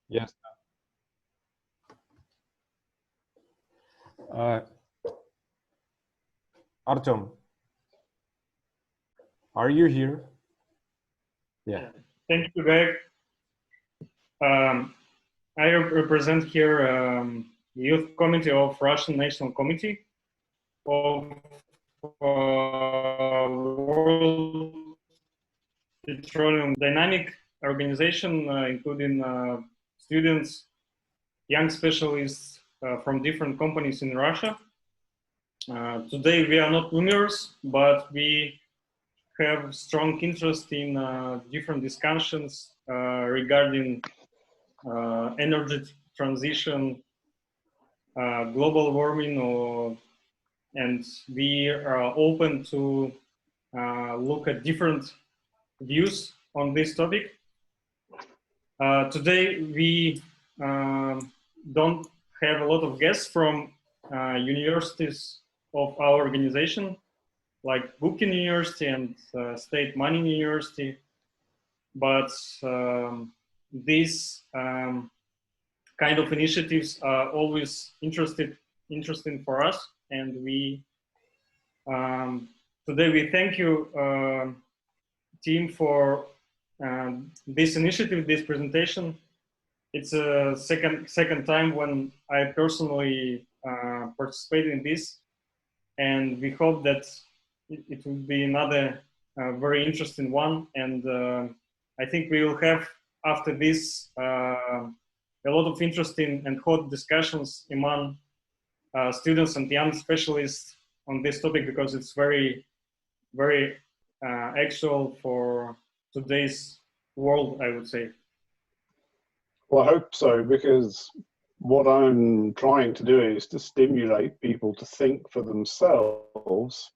Yes. Artem, are you here? Yeah. Thank you, Greg. I represent here Youth Committee of Russian National Committee of World Petroleum Dynamic Organization, including students, young specialists from different companies in Russia. Today we are not numerous, but we have strong interest in different discussions regarding energy transition, global warming, and we are open to look at different views on this topic. Today we don't have a lot of guests from universities of our organization, like Bukin University and State Mining University, but these kind of initiatives are always interesting for us, and we today we thank you, Tim, for this initiative, this presentation. It's a second time when I personally participate in this, and we hope that it will be another very interesting one. And I think we will have after this a lot of interesting and hot discussions among students and young specialists on this topic, because it's very, very actual for today's world, I would say. Well, I hope so, because what I'm trying to do is to stimulate people to think for themselves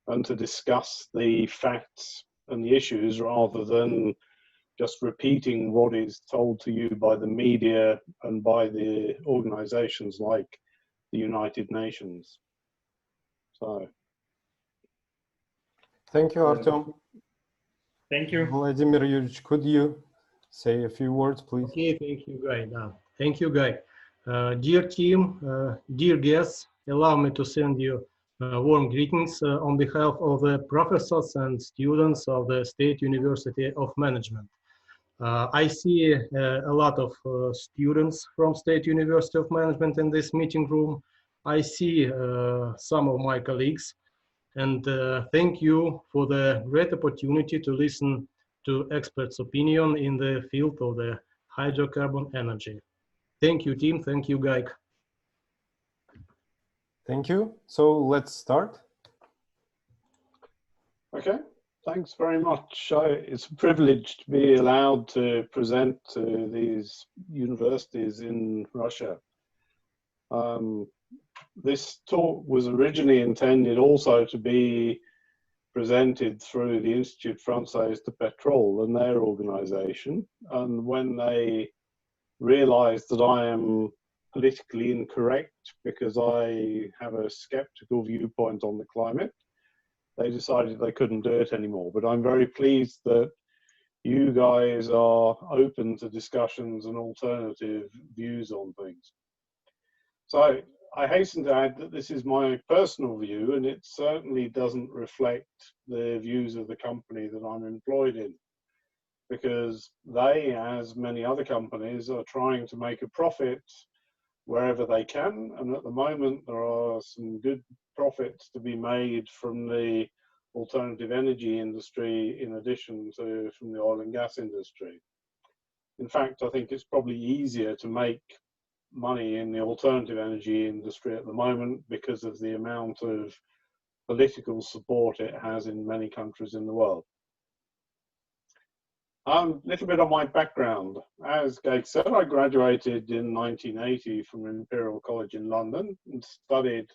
and to discuss the facts and the issues rather than just repeating what is told to you by the media and by the organizations like the United Nations. So. Thank you, Artem. Thank you. Vladimir Yuryevich, could you say a few words, please? Okay, thank you, Guy. Thank you, Guy. Dear team, dear guests, allow me to send you warm greetings on behalf of the professors and students of the State University of Management. I see a lot of students from State University of Management in this meeting room. I see some of my colleagues, and thank you for the great opportunity to listen to experts' opinion in the field of the hydrocarbon energy. Thank you, team. Thank you, Guy. Thank you. So let's start. Okay, thanks very much. It's a privilege to be allowed to present to these universities in Russia. This talk was originally intended also to be presented through the Institut Français de Pétrole and their organization. And when they realized that I am politically incorrect because I have a skeptical viewpoint on the climate, they decided they couldn't do it anymore. But I'm very pleased that you guys are open to discussions and alternative views on things. So I hasten to add that this is my personal view, and it certainly doesn't reflect the views of the company that I'm employed in, because they, as many other companies, are trying to make a profit wherever they can. And at the moment, there are some good profits to be made from the alternative energy industry in addition to from the oil and gas industry. In fact, I think it's probably easier to make money in the alternative energy industry at the moment because of the amount of political support it has in many countries in the world. A little bit on my background. As Gage said, I graduated in 1980 from Imperial College in London and studied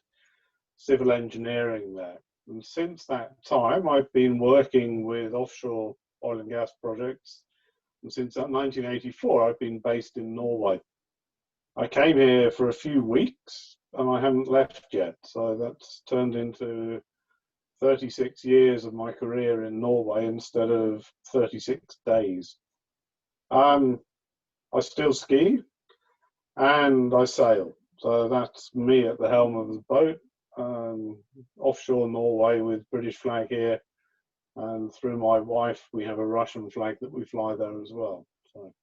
civil engineering there. And since that time, I've been working with offshore oil and gas projects. And since 1984, I've been based in Norway. I came here for a few weeks and I haven't left yet. So that's turned into 36 years of my career in Norway instead of 36 days. I still ski and I sail. So that's me at the helm of the boat, offshore Norway with British flag here. And through my wife, we have a Russian flag that we fly there as well. So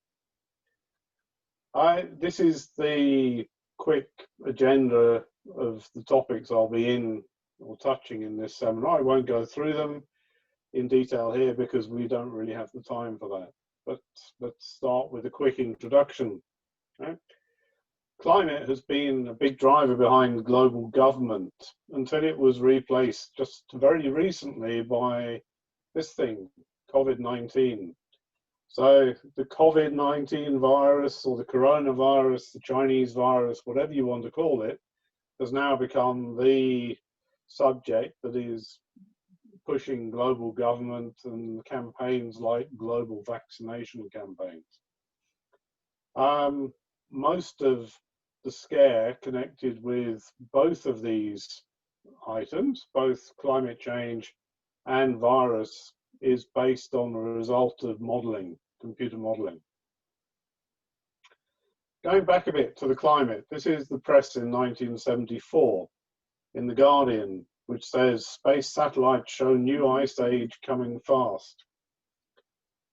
this is the quick agenda of the topics I'll be in or touching in this seminar. I won't go through them in detail here because we don't really have the time for that. But let's start with a quick introduction. Right? Climate has been a big driver behind global government until it was replaced just very recently by this thing, COVID-19. So the COVID-19 virus or the coronavirus, the Chinese virus, whatever you want to call it, has now become the subject that is pushing global government and campaigns like global vaccination campaigns. Most of the scare connected with both of these items, both climate change and virus, is based on the result of modeling, computer modeling. Going back a bit to the climate, this is the press in 1974 in The Guardian, which says space satellites show new ice age coming fast.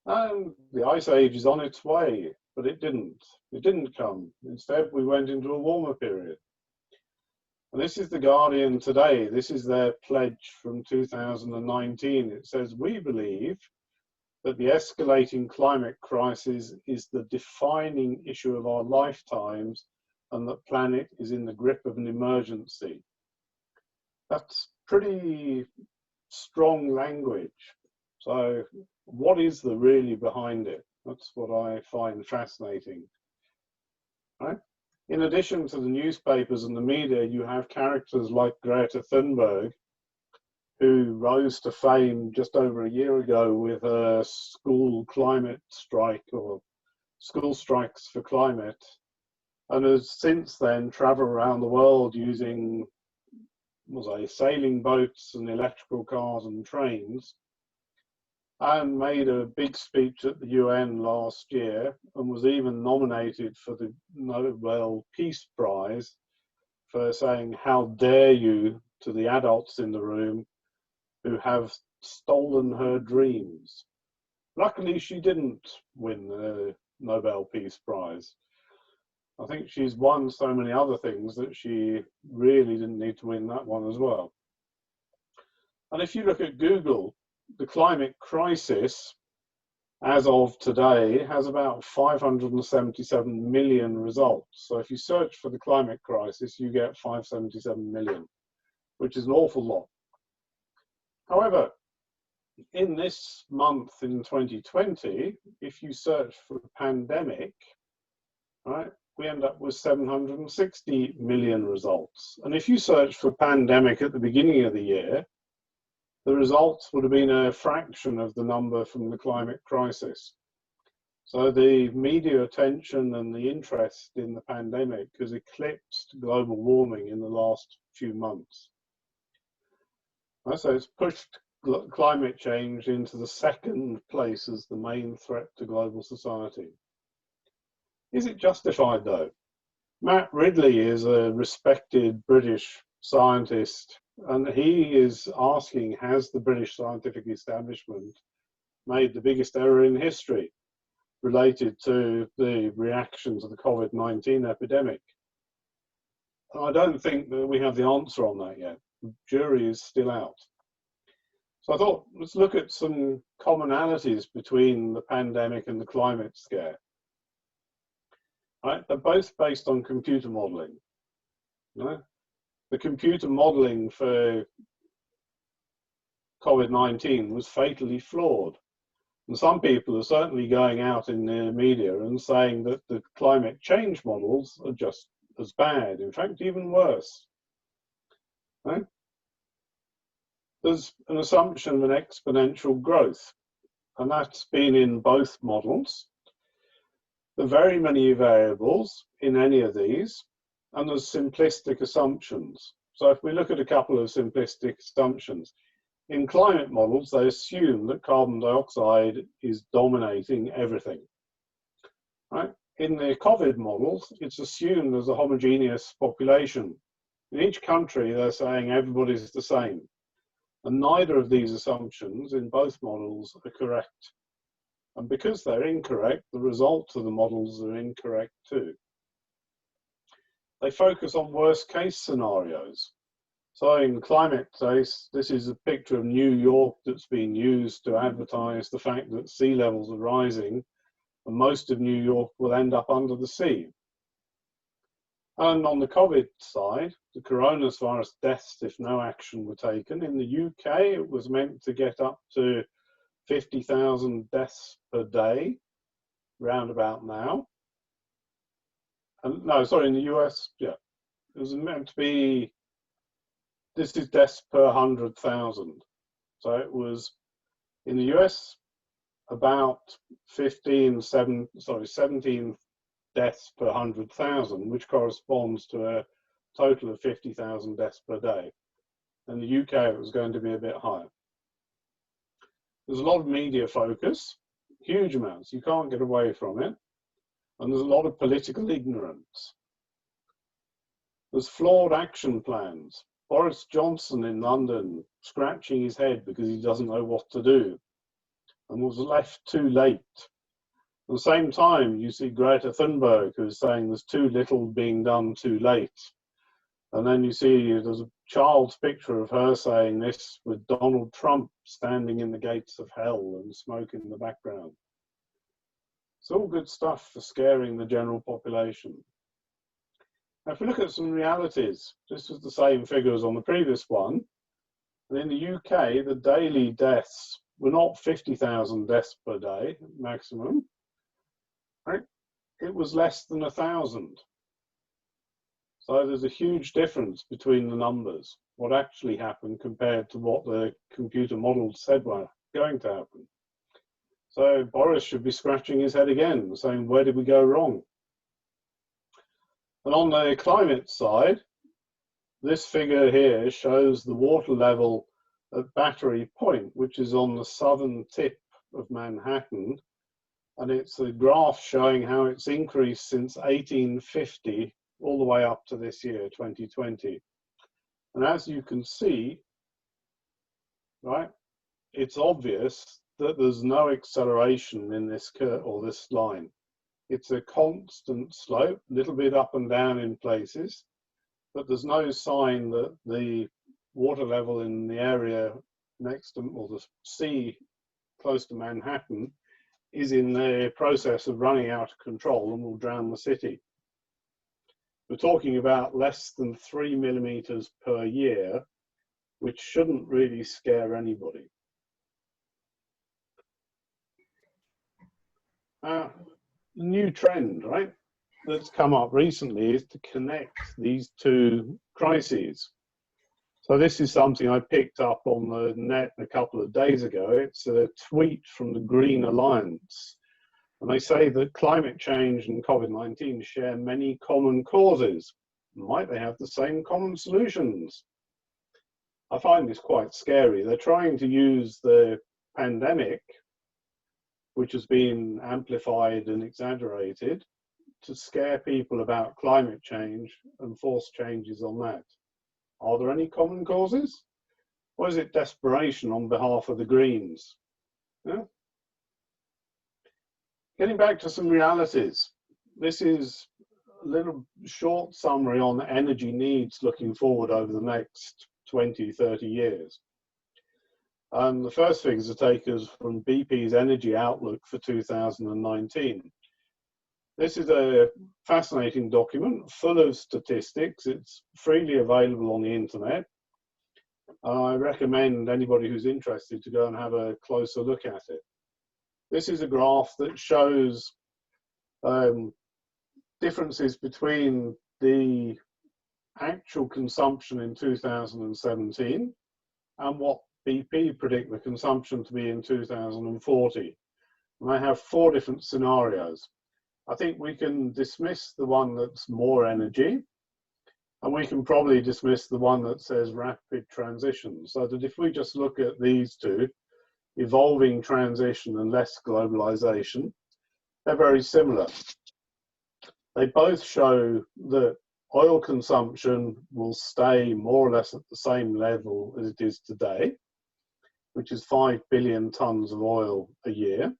And the ice age is on its way, but it didn't come. Instead, we went into a warmer period. And this is The Guardian today. This is their pledge from 2019. It says, we believe that the escalating climate crisis is the defining issue of our lifetimes and that planet is in the grip of an emergency. That's pretty strong language. So what is the really behind it? That's what I find fascinating. Right? In addition to the newspapers and the media, you have characters like Greta Thunberg, who rose to fame just over a year ago with her school climate strike or school strikes for climate, and has since then traveled around the world using sailing boats and electrical cars and trains, and made a big speech at the UN last year and was even nominated for the Nobel Peace Prize for saying, how dare you, to the adults in the room who have stolen her dreams. Luckily, she didn't win the Nobel Peace Prize. I think she's won so many other things that she really didn't need to win that one as well. And if you look at Google, the climate crisis, as of today, has about 577 million results. So if you search for the climate crisis, you get 577 million, which is an awful lot. However, in this month in 2020, if you search for pandemic, right, we end up with 760 million results. And if you search for pandemic at the beginning of the year, the results would have been a fraction of the number from the climate crisis. So the media attention and the interest in the pandemic has eclipsed global warming in the last few months. So it's pushed climate change into the second place as the main threat to global society. Is it justified though? Matt Ridley is a respected British scientist, and he is asking, has the British scientific establishment made the biggest error in history related to the reaction to the COVID-19 epidemic? And I don't think that we have the answer on that yet. The jury is still out. So I thought, let's look at some commonalities between the pandemic and the climate scare. Right? They're both based on computer modeling. Right? The computer modeling for COVID-19 was fatally flawed. And some people are certainly going out in the media and saying that the climate change models are just as bad, in fact, even worse. Right? There's an assumption of an exponential growth, and that's been in both models. There are very many variables in any of these, and there's simplistic assumptions. So if we look at a couple of simplistic assumptions, in climate models, they assume that carbon dioxide is dominating everything. Right? in the COVID models, it's assumed there's a homogeneous population. In each country, they're saying everybody's the same. And neither of these assumptions in both models are correct. And because they're incorrect, the results of the models are incorrect too. They focus on worst case scenarios. So in climate case, this is a picture of New York that's been used to advertise the fact that sea levels are rising and most of New York will end up under the sea. And on the COVID side, the coronavirus deaths if no action were taken. In the UK, it was meant to get up to 50,000 deaths per day, round about now. And no, sorry, in the US, yeah, it was meant to be, this is deaths per 100,000. So it was, in the US, about 17 deaths per 100,000, which corresponds to a total of 50,000 deaths per day. In the UK, it was going to be a bit higher. There's a lot of media focus, huge amounts, you can't get away from it. And there's a lot of political ignorance. There's flawed action plans. Boris Johnson in London scratching his head because he doesn't know what to do and was left too late. At the same time, you see Greta Thunberg who's saying there's too little being done too late. And then you see there's a child's picture of her saying this with Donald Trump standing in the gates of hell and smoke in the background. It's all good stuff for scaring the general population. Now, if we look at some realities, this was the same figures on the previous one. And in the UK, the daily deaths were not 50,000 deaths per day maximum, right? It was less than 1,000. So there's a huge difference between the numbers, what actually happened compared to what the computer models said were going to happen. So Boris should be scratching his head again, saying, where did we go wrong? And on the climate side, this figure here shows the water level at Battery Point, which is on the southern tip of Manhattan. And it's a graph showing how it's increased since 1850 all the way up to this year, 2020. And as you can see, right, it's obvious that there's no acceleration in this curve or this line. It's a constant slope, a little bit up and down in places, but there's no sign that the water level in the area next to, or the sea close to Manhattan, is in the process of running out of control and will drown the city. We're talking about less than 3 millimeters per year, which shouldn't really scare anybody. The new trend, right, that's come up recently is to connect these two crises. So this is something I picked up on the net a couple of days ago. It's a tweet from the Green Alliance. And they say that climate change and COVID-19 share many common causes. Might they have the same common solutions? I find this quite scary. They're trying to use the pandemic, which has been amplified and exaggerated, to scare people about climate change and force changes on that. Are there any common causes? Or is it desperation on behalf of the Greens? Yeah? Getting back to some realities, this is a little short summary on energy needs looking forward over the next 20, 30 years. And the first figures are taken from BP's Energy Outlook for 2019. This is a fascinating document full of statistics. It's freely available on the internet. I recommend anybody who's interested to go and have a closer look at it. This is a graph that shows differences between the actual consumption in 2017 and what BP predict the consumption to be in 2040. And I have 4 different scenarios. I think we can dismiss the one that's more energy, and we can probably dismiss the one that says rapid transition. So that if we just look at these two, evolving transition and less globalization, they're very similar. they both show that oil consumption will stay more or less at the same level as it is today, which is 5 billion tons of oil a year.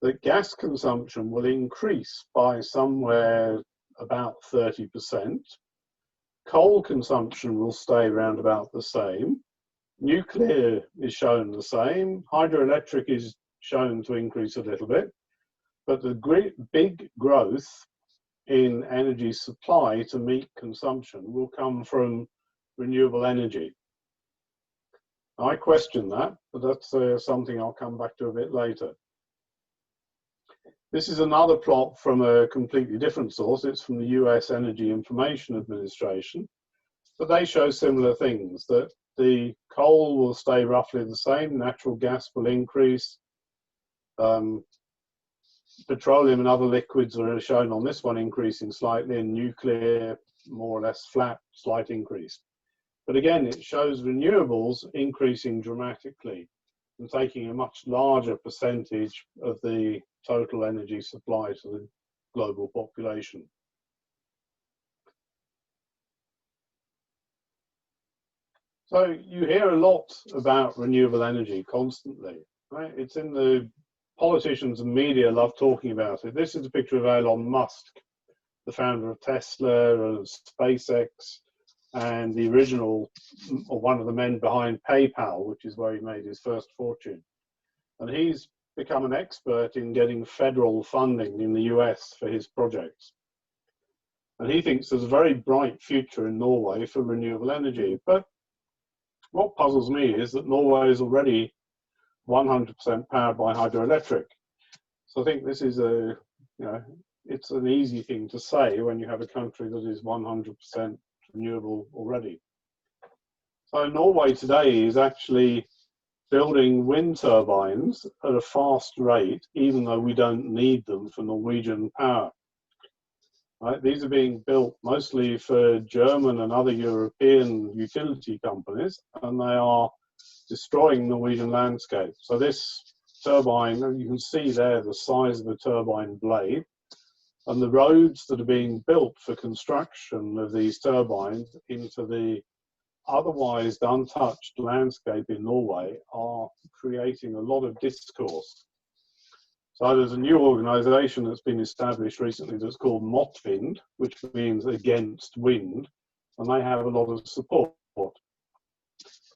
That gas consumption will increase by somewhere about 30%. Coal consumption will stay around about the same. Nuclear is shown the same. Hydroelectric is shown to increase a little bit. But the big growth in energy supply to meet consumption will come from renewable energy. I question that, but that's something I'll come back to a bit later. This is another plot from a completely different source. It's from the US Energy Information Administration, but they show similar things, that the coal will stay roughly the same, natural gas will increase, petroleum and other liquids are shown on this one increasing slightly, and nuclear more or less flat, slight increase. But again, it shows renewables increasing dramatically and taking a much larger percentage of the total energy supply to the global population. So you hear a lot about renewable energy constantly, right? It's in the politicians and media love talking about it. This is a picture of Elon Musk, the founder of Tesla and SpaceX, and the original, or one of the men behind PayPal, which is where he made his first fortune. And he's become an expert in getting federal funding in the US for his projects. And he thinks there's a very bright future in Norway for renewable energy. But what puzzles me is that Norway is already 100% powered by hydroelectric. So I think this is a, it's an easy thing to say when you have a country that is 100% renewable already. So Norway today is actually building wind turbines at a fast rate, even though we don't need them for Norwegian power. Right? These are being built mostly for German and other European utility companies, and they are destroying Norwegian landscape. So this turbine, you can see there the size of a turbine blade, and the roads that are being built for construction of these turbines into the otherwise untouched landscape in Norway are creating a lot of discourse. So there's a new organization that's been established recently that's called Motvind, which means against wind, and they have a lot of support.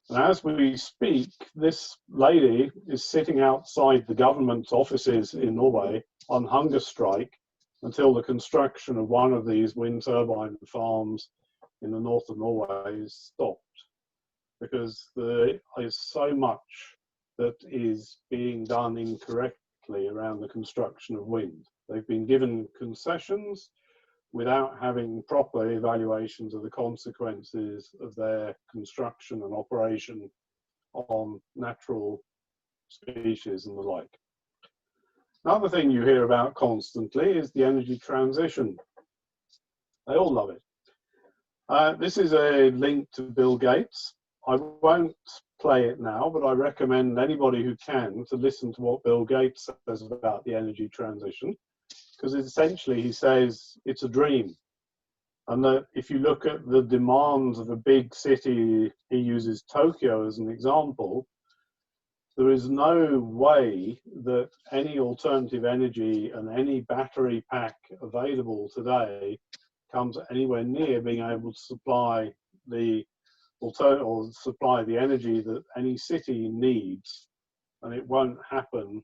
And as we speak, this lady is sitting outside the government's offices in Norway on hunger strike until the construction of one of these wind turbine farms in the north of Norway is stopped, because there is so much that is being done incorrectly around the construction of wind. They've been given concessions without having proper evaluations of the consequences of their construction and operation on natural species and the like. Another thing you hear about constantly is the energy transition. They all love it. This is a link to Bill Gates. I won't play it now, but I recommend anybody who can to listen to what Bill Gates says about the energy transition, because essentially he says it's a dream. And that if you look at the demands of a big city, he uses Tokyo as an example, there is no way that any alternative energy and any battery pack available today comes anywhere near being able to supply the energy that any city needs. And it won't happen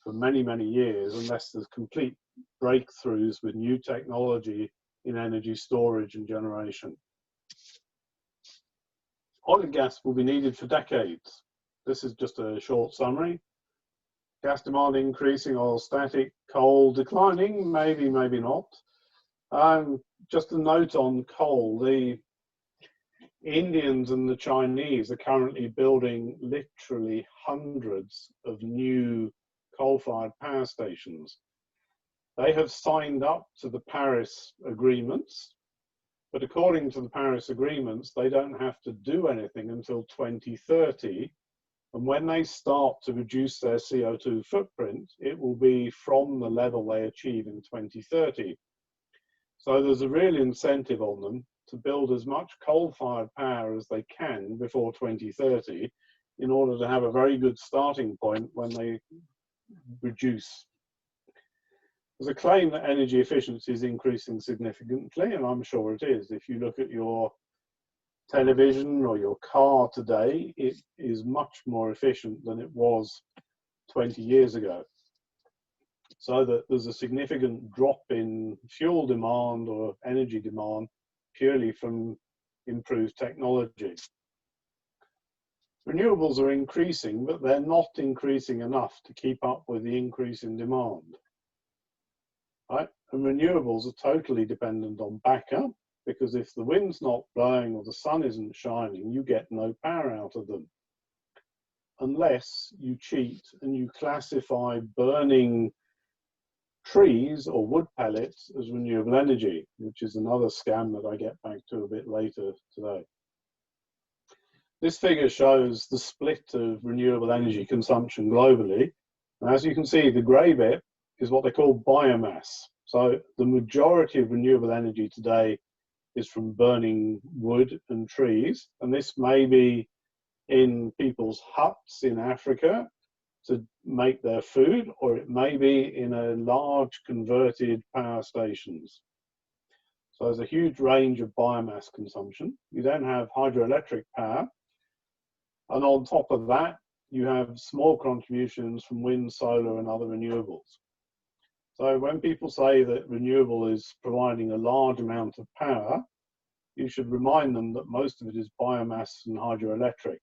for many, many years unless there's complete breakthroughs with new technology in energy storage and generation. Oil and gas will be needed for decades. This is just a short summary. Gas demand increasing, oil static, coal declining, maybe, maybe not. Just a note on coal, the Indians and the Chinese are currently building literally hundreds of new coal-fired power stations. They have signed up to the Paris agreements, but according to the Paris agreements, they don't have to do anything until 2030. And when they start to reduce their CO2 footprint, it will be from the level they achieve in 2030. So there's a real incentive on them to build as much coal-fired power as they can before 2030 in order to have a very good starting point when they reduce. There's a claim that energy efficiency is increasing significantly, and I'm sure it is. If you look at your television or your car today, it is much more efficient than it was 20 years ago. So that there's a significant drop in fuel demand or energy demand purely from improved technology. Renewables are increasing, but they're not increasing enough to keep up with the increase in demand. Right? And renewables are totally dependent on backup, because if the wind's not blowing or the sun isn't shining, you get no power out of them. Unless you cheat and you classify burning trees or wood pellets as renewable energy, which is another scam that I get back to a bit later today. This figure shows the split of renewable energy consumption globally. And as you can see, the grey bit is what they call biomass. So the majority of renewable energy today is from burning wood and trees. And this may be in people's huts in Africa to make their food, or it may be in a large converted power stations. So there's a huge range of biomass consumption. You then have hydroelectric power. And on top of that, you have small contributions from wind, solar, and other renewables. So when people say that renewable is providing a large amount of power, you should remind them that most of it is biomass and hydroelectric.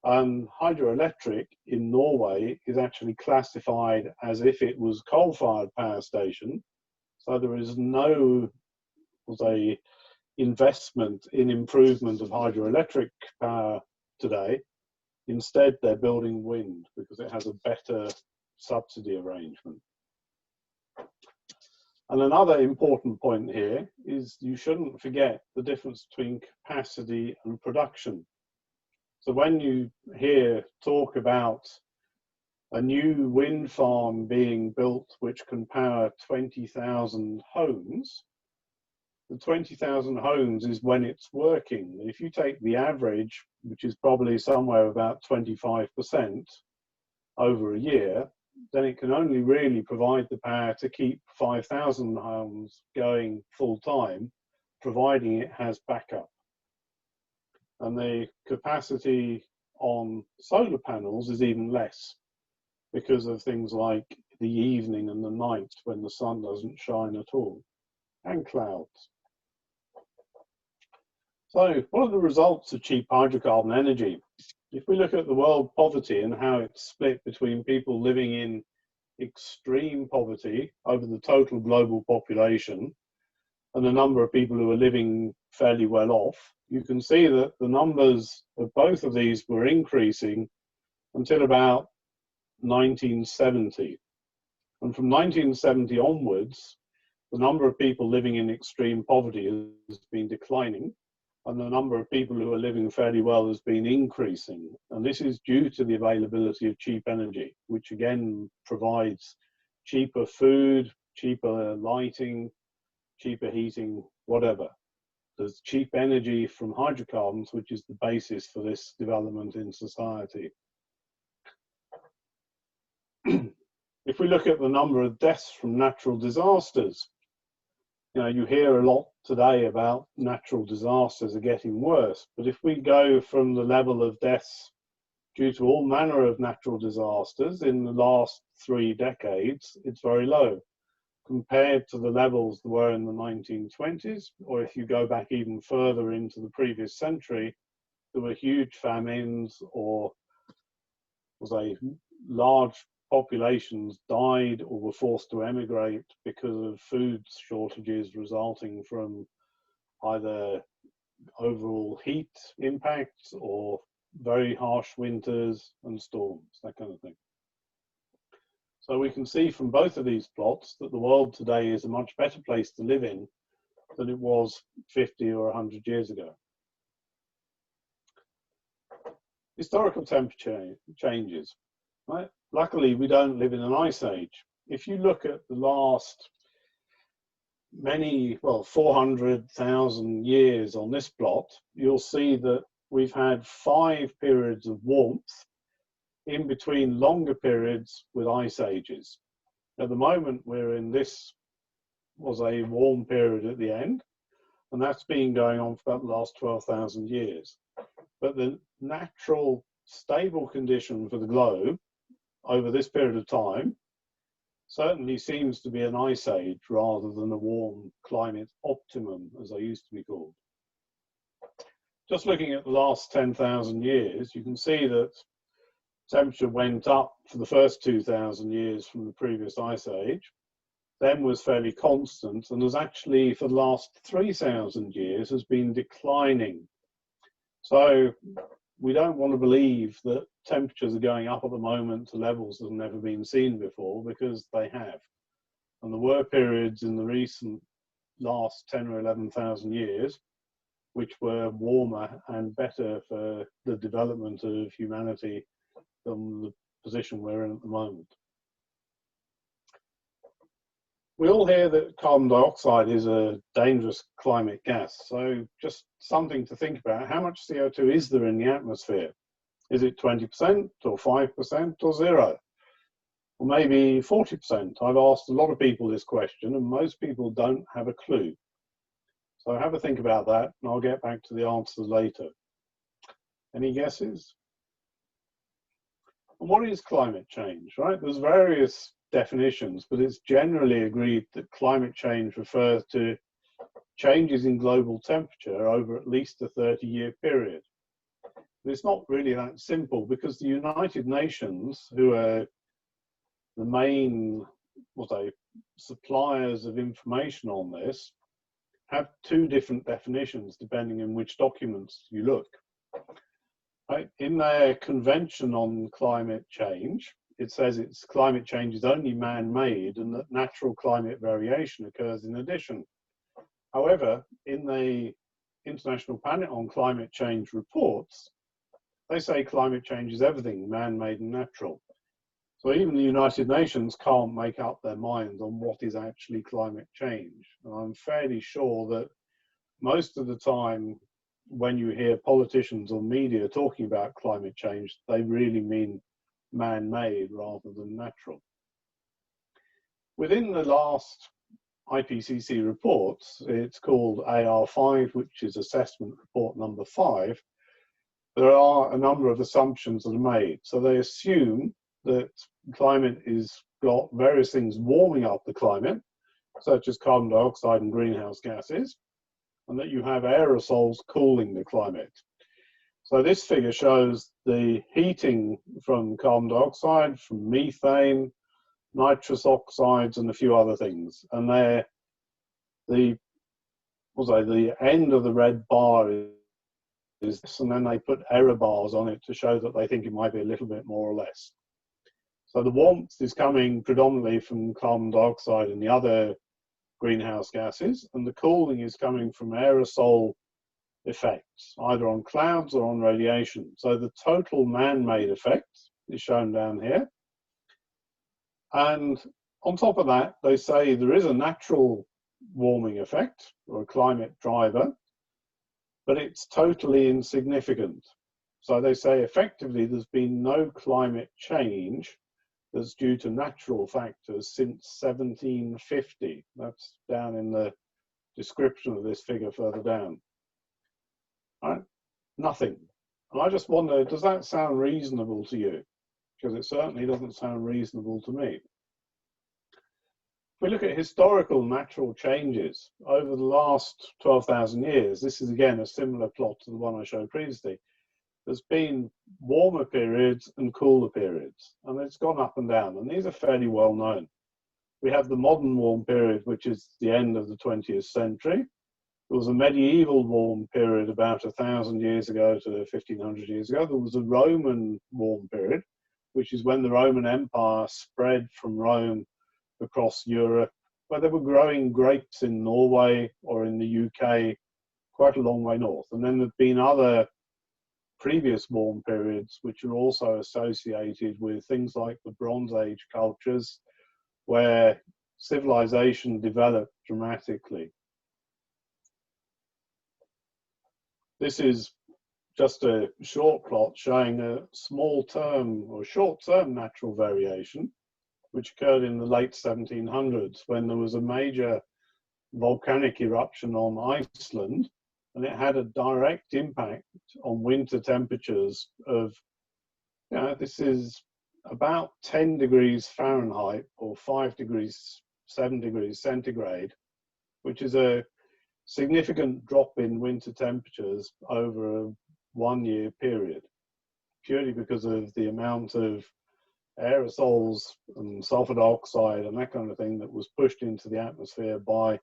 And hydroelectric in Norway is actually classified as if it was coal-fired power station. So there is no, investment in improvement of hydroelectric power today. Instead, they're building wind because it has a better subsidy arrangement. And another important point here is you shouldn't forget the difference between capacity and production. So when you hear talk about a new wind farm being built which can power 20,000 homes, the 20,000 homes is when it's working. If you take the average, which is probably somewhere about 25% over a year, then it can only really provide the power to keep 5,000 homes going full time, providing it has backup. And the capacity on solar panels is even less because of things like the evening and the night when the sun doesn't shine at all, and clouds. So what are the results of cheap hydrocarbon energy? If we look at the world poverty and how it's split between people living in extreme poverty over the total global population and the number of people who are living fairly well off, you can see that the numbers of both of these were increasing until about 1970. And from 1970 onwards, the number of people living in extreme poverty has been declining, and the number of people who are living fairly well has been increasing. And this is due to the availability of cheap energy, which again provides cheaper food, cheaper lighting, cheaper heating, whatever. There's cheap energy from hydrocarbons, which is the basis for this development in society. If we look at the number of deaths from natural disasters, you hear a lot today about natural disasters are getting worse, but if we go from the level of deaths due to all manner of natural disasters in the last 3 decades, it's very low compared to the levels that were in the 1920s, or if you go back even further into the previous century, there were huge famines or large populations died or were forced to emigrate because of food shortages resulting from either overall heat impacts or very harsh winters and storms, that kind of thing. So we can see from both of these plots that the world today is a much better place to live in than it was 50 or 100 years ago. Historical temperature changes. Right? Luckily, we don't live in an ice age. If you look at the last many, well, 400,000 years on this plot, you'll see that we've had 5 periods of warmth in between longer periods with ice ages. At the moment, we're in this was a warm period at the end, and that's been going on for about the last 12,000 years. But the natural stable condition for the globe over this period of time certainly seems to be an ice age rather than a warm climate optimum, as they used to be called. Just looking at the last 10,000 years, you can see that temperature went up for the first 2,000 years from the previous ice age, then was fairly constant, and has actually, for the last 3,000 years, has been declining. So we don't want to believe that temperatures are going up at the moment to levels that have never been seen before, because they have. And there were periods in the recent last 10 or 11,000 years which were warmer and better for the development of humanity than the position we're in at the moment. We all hear that carbon dioxide is a dangerous climate gas, so just something to think about. How much CO2 is there in the atmosphere? Is it 20% or 5% or 0? Or maybe 40%? I've asked a lot of people this question, and most people don't have a clue. So have a think about that, and I'll get back to the answers later. Any guesses? And what is climate change, right? There's various definitions, but it's generally agreed that climate change refers to changes in global temperature over at least a 30-year period. But it's not really that simple, because the United Nations, who are the main suppliers of information on this, have 2 different definitions depending on which documents you look. Right? In their Convention on Climate Change, it says climate change is only man-made and that natural climate variation occurs in addition. However, in the International Panel on Climate Change reports, they say climate change is everything, man-made and natural. So even the United Nations can't make up their minds on what is actually climate change. And I'm fairly sure that most of the time when you hear politicians or media talking about climate change, they really mean man-made rather than natural. Within the last IPCC reports, it's called AR5, which is assessment report number 5, there are a number of assumptions that are made. So they assume that climate is got various things warming up the climate, such as carbon dioxide and greenhouse gases, and that you have aerosols cooling the climate. So this figure shows the heating from carbon dioxide, from methane, nitrous oxides, and a few other things. And they're the end of the red bar is this, and then they put error bars on it to show that they think it might be a little bit more or less. So the warmth is coming predominantly from carbon dioxide and the other greenhouse gases, and the cooling is coming from aerosol effects, either on clouds or on radiation. So the total man-made effect is shown down here. And on top of that, they say there is a natural warming effect or a climate driver, but it's totally insignificant. So they say effectively there's been no climate change that's due to natural factors since 1750. That's down in the description of this figure further down. All right? Nothing. And I just wonder, does that sound reasonable to you? Because it certainly doesn't sound reasonable to me. If we look at historical natural changes over the last 12,000 years, this is again a similar plot to the one I showed previously. There's been warmer periods and cooler periods, and it's gone up and down, and these are fairly well known. We have the modern warm period, which is the end of the 20th century. There was a medieval warm period about 1,000 years ago to 1,500 years ago. There was a Roman warm period, which is when the Roman Empire spread from Rome across Europe, where they were growing grapes in Norway or in the UK, quite a long way north. And then there've been other previous warm periods, which are also associated with things like the Bronze Age cultures, where civilization developed dramatically. This is just a short plot showing a small term or short-term natural variation, which occurred in the late 1700s when there was a major volcanic eruption on Iceland, and it had a direct impact on winter temperatures of, this is about 10 degrees Fahrenheit or 7 degrees centigrade, which is a significant drop in winter temperatures over a 1-year period, purely because of the amount of aerosols and sulfur dioxide and that kind of thing that was pushed into the atmosphere by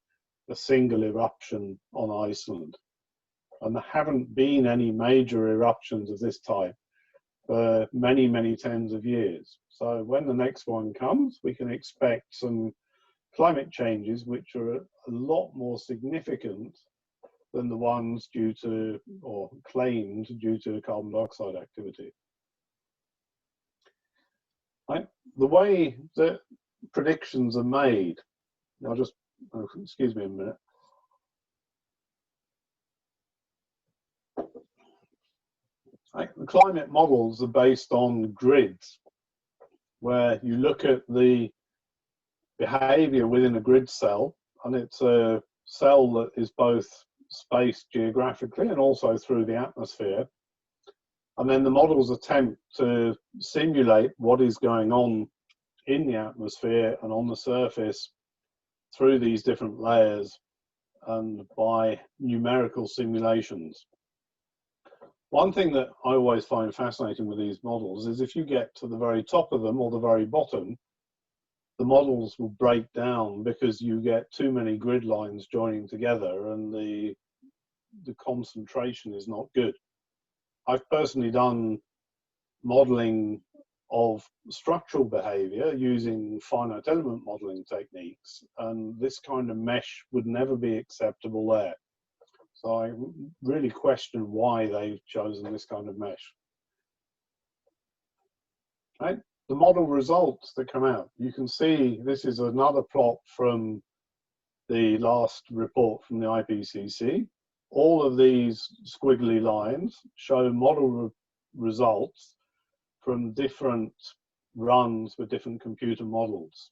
a single eruption on Iceland. And there haven't been any major eruptions of this type for many, many tens of years. So when the next one comes, we can expect some climate changes which are a lot more significant than the ones due to, or claimed due to, carbon dioxide activity. Right. The way that predictions are made, I'll just, excuse me a minute. Right. The climate models are based on grids, where you look at the behavior within a grid cell, and it's a cell that is both spaced geographically and also through the atmosphere. And then the models attempt to simulate what is going on in the atmosphere and on the surface through these different layers and by numerical simulations. One thing that I always find fascinating with these models is if you get to the very top of them or the very bottom, the models will break down because you get too many grid lines joining together and the concentration is not good. I've personally done modeling of structural behavior using finite element modeling techniques, and this kind of mesh would never be acceptable there. So I really question why they've chosen this kind of mesh. Right? The model results that come out, you can see this is another plot from the last report from the IPCC. All of these squiggly lines show model results from different runs with different computer models.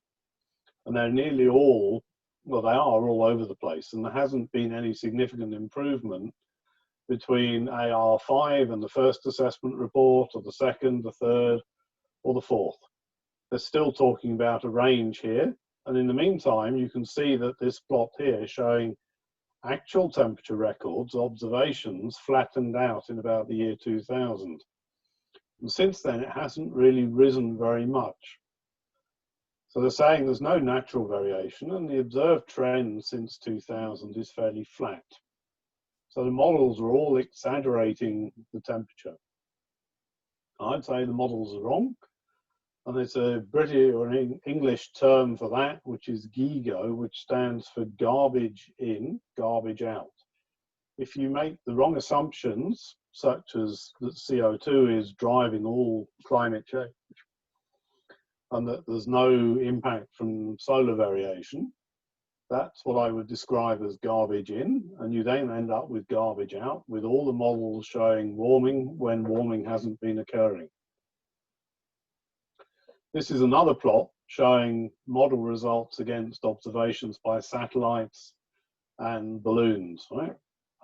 And they're nearly all, well, they are all over the place, and there hasn't been any significant improvement between AR5 and the first assessment report, or the second, the third, or the fourth. They're still talking about a range here, and in the meantime, you can see that this plot here showing actual temperature records, observations, flattened out in about the year 2000. And since then, it hasn't really risen very much. So they're saying there's no natural variation, and the observed trend since 2000 is fairly flat. So the models are all exaggerating the temperature. I'd say the models are wrong, and there's a British or an English term for that, which is GIGO, which stands for garbage in, garbage out. If you make the wrong assumptions, such as that CO2 is driving all climate change, and that there's no impact from solar variation, that's what I would describe as garbage in, and you then end up with garbage out, with all the models showing warming when warming hasn't been occurring. This is another plot showing model results against observations by satellites and balloons, right?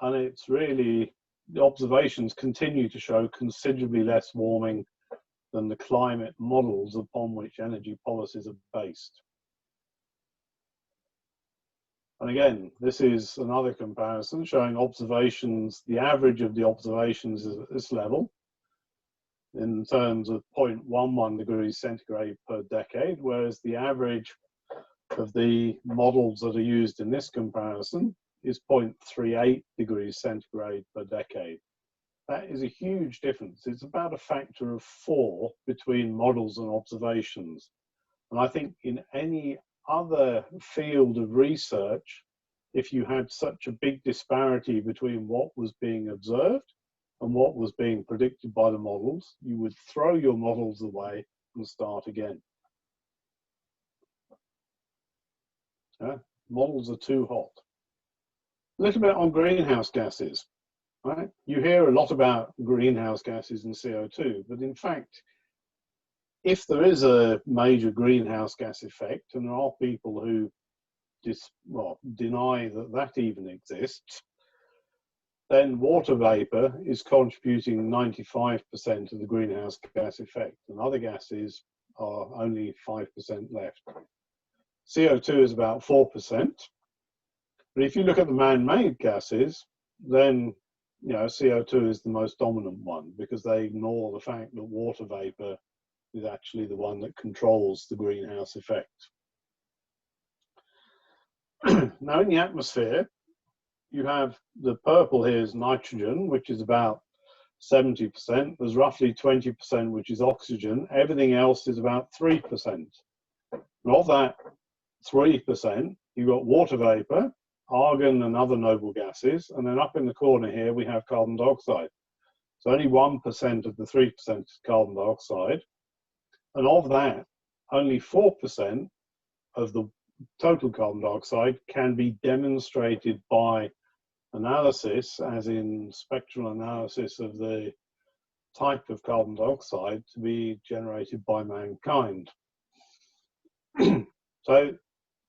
And it's really, the observations continue to show considerably less warming than the climate models upon which energy policies are based. And again, this is another comparison showing observations, the average of the observations is at this level in terms of 0.11 degrees centigrade per decade, whereas the average of the models that are used in this comparison is 0.38 degrees centigrade per decade. That is a huge difference. It's about a factor of 4 between models and observations. And I think in any other field of research, if you had such a big disparity between what was being observed and what was being predicted by the models, you would throw your models away and start again. Models are too hot. A little bit on greenhouse gases. Right? You hear a lot about greenhouse gases and CO2, but in fact, if there is a major greenhouse gas effect, and there are people who deny that that even exists, then water vapor is contributing 95% of the greenhouse gas effect, and other gases are only 5% left. CO2 is about 4%, but if you look at the man-made gases, then CO2 is the most dominant one, because they ignore the fact that water vapor is actually the one that controls the greenhouse effect. Now in the atmosphere, you have the purple here is nitrogen, which is about 70%. There's roughly 20%, which is oxygen. Everything else is about 3%. And of that 3%, you've got water vapor, argon and other noble gases, and then up in the corner here we have carbon dioxide. So only 1% of the 3% is carbon dioxide, and of that, only 4% of the total carbon dioxide can be demonstrated by analysis, as in spectral analysis of the type of carbon dioxide to be generated by mankind. So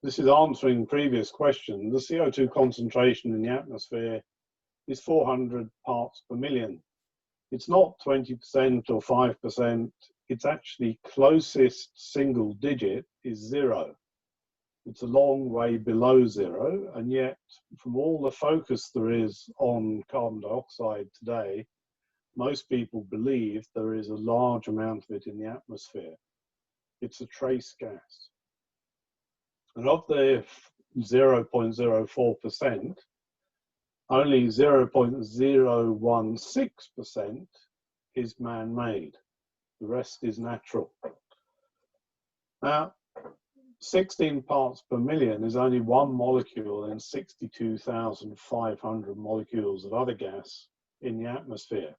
this is answering previous question. The CO2 concentration in the atmosphere is 400 parts per million. It's not 20% or 5%. It's actually closest single digit is 0. It's a long way below 0, and yet from all the focus there is on carbon dioxide today, most people believe there is a large amount of it in the atmosphere. It's a trace gas. And of the 0.04%, only 0.016% is man-made. The rest is natural. Now, 16 parts per million is only one molecule in 62,500 molecules of other gas in the atmosphere.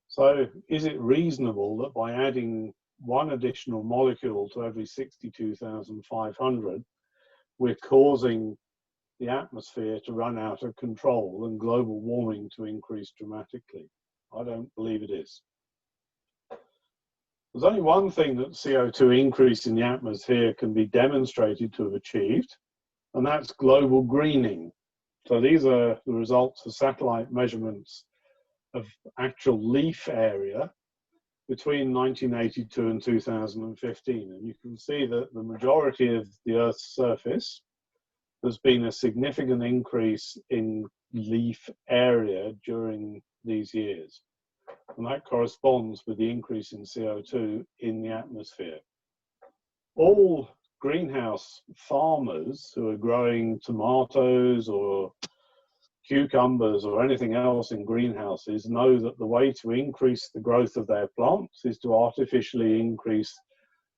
So is it reasonable that by adding one additional molecule to every 62,500, we're causing the atmosphere to run out of control and global warming to increase dramatically? I don't believe it is. There's only one thing that CO2 increase in the atmosphere can be demonstrated to have achieved, and that's global greening. So these are the results of satellite measurements of actual leaf area between 1982 and 2015. And you can see that the majority of the Earth's surface, there's been a significant increase in leaf area during these years. And that corresponds with the increase in CO2 in the atmosphere. All greenhouse farmers who are growing tomatoes or cucumbers or anything else in greenhouses know that the way to increase the growth of their plants is to artificially increase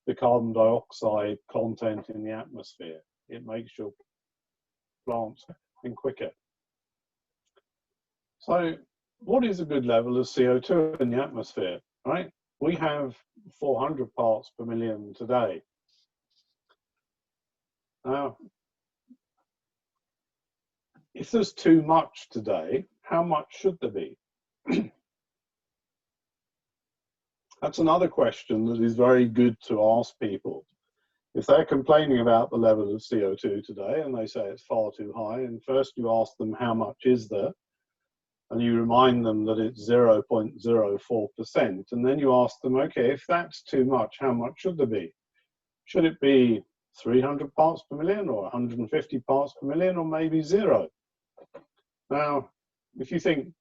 the carbon dioxide content in the atmosphere. It makes your plants grow quicker. So what is a good level of CO2 in the atmosphere, right? We have 400 parts per million today. Now, if there's too much today, how much should there be? That's another question that is very good to ask people. If they're complaining about the level of CO2 today and they say it's far too high, and first you ask them how much is there, and you remind them that it's 0.04%, and then you ask them, okay, if that's too much, how much should there be? Should it be 300 parts per million or 150 parts per million or maybe 0? Now, if you think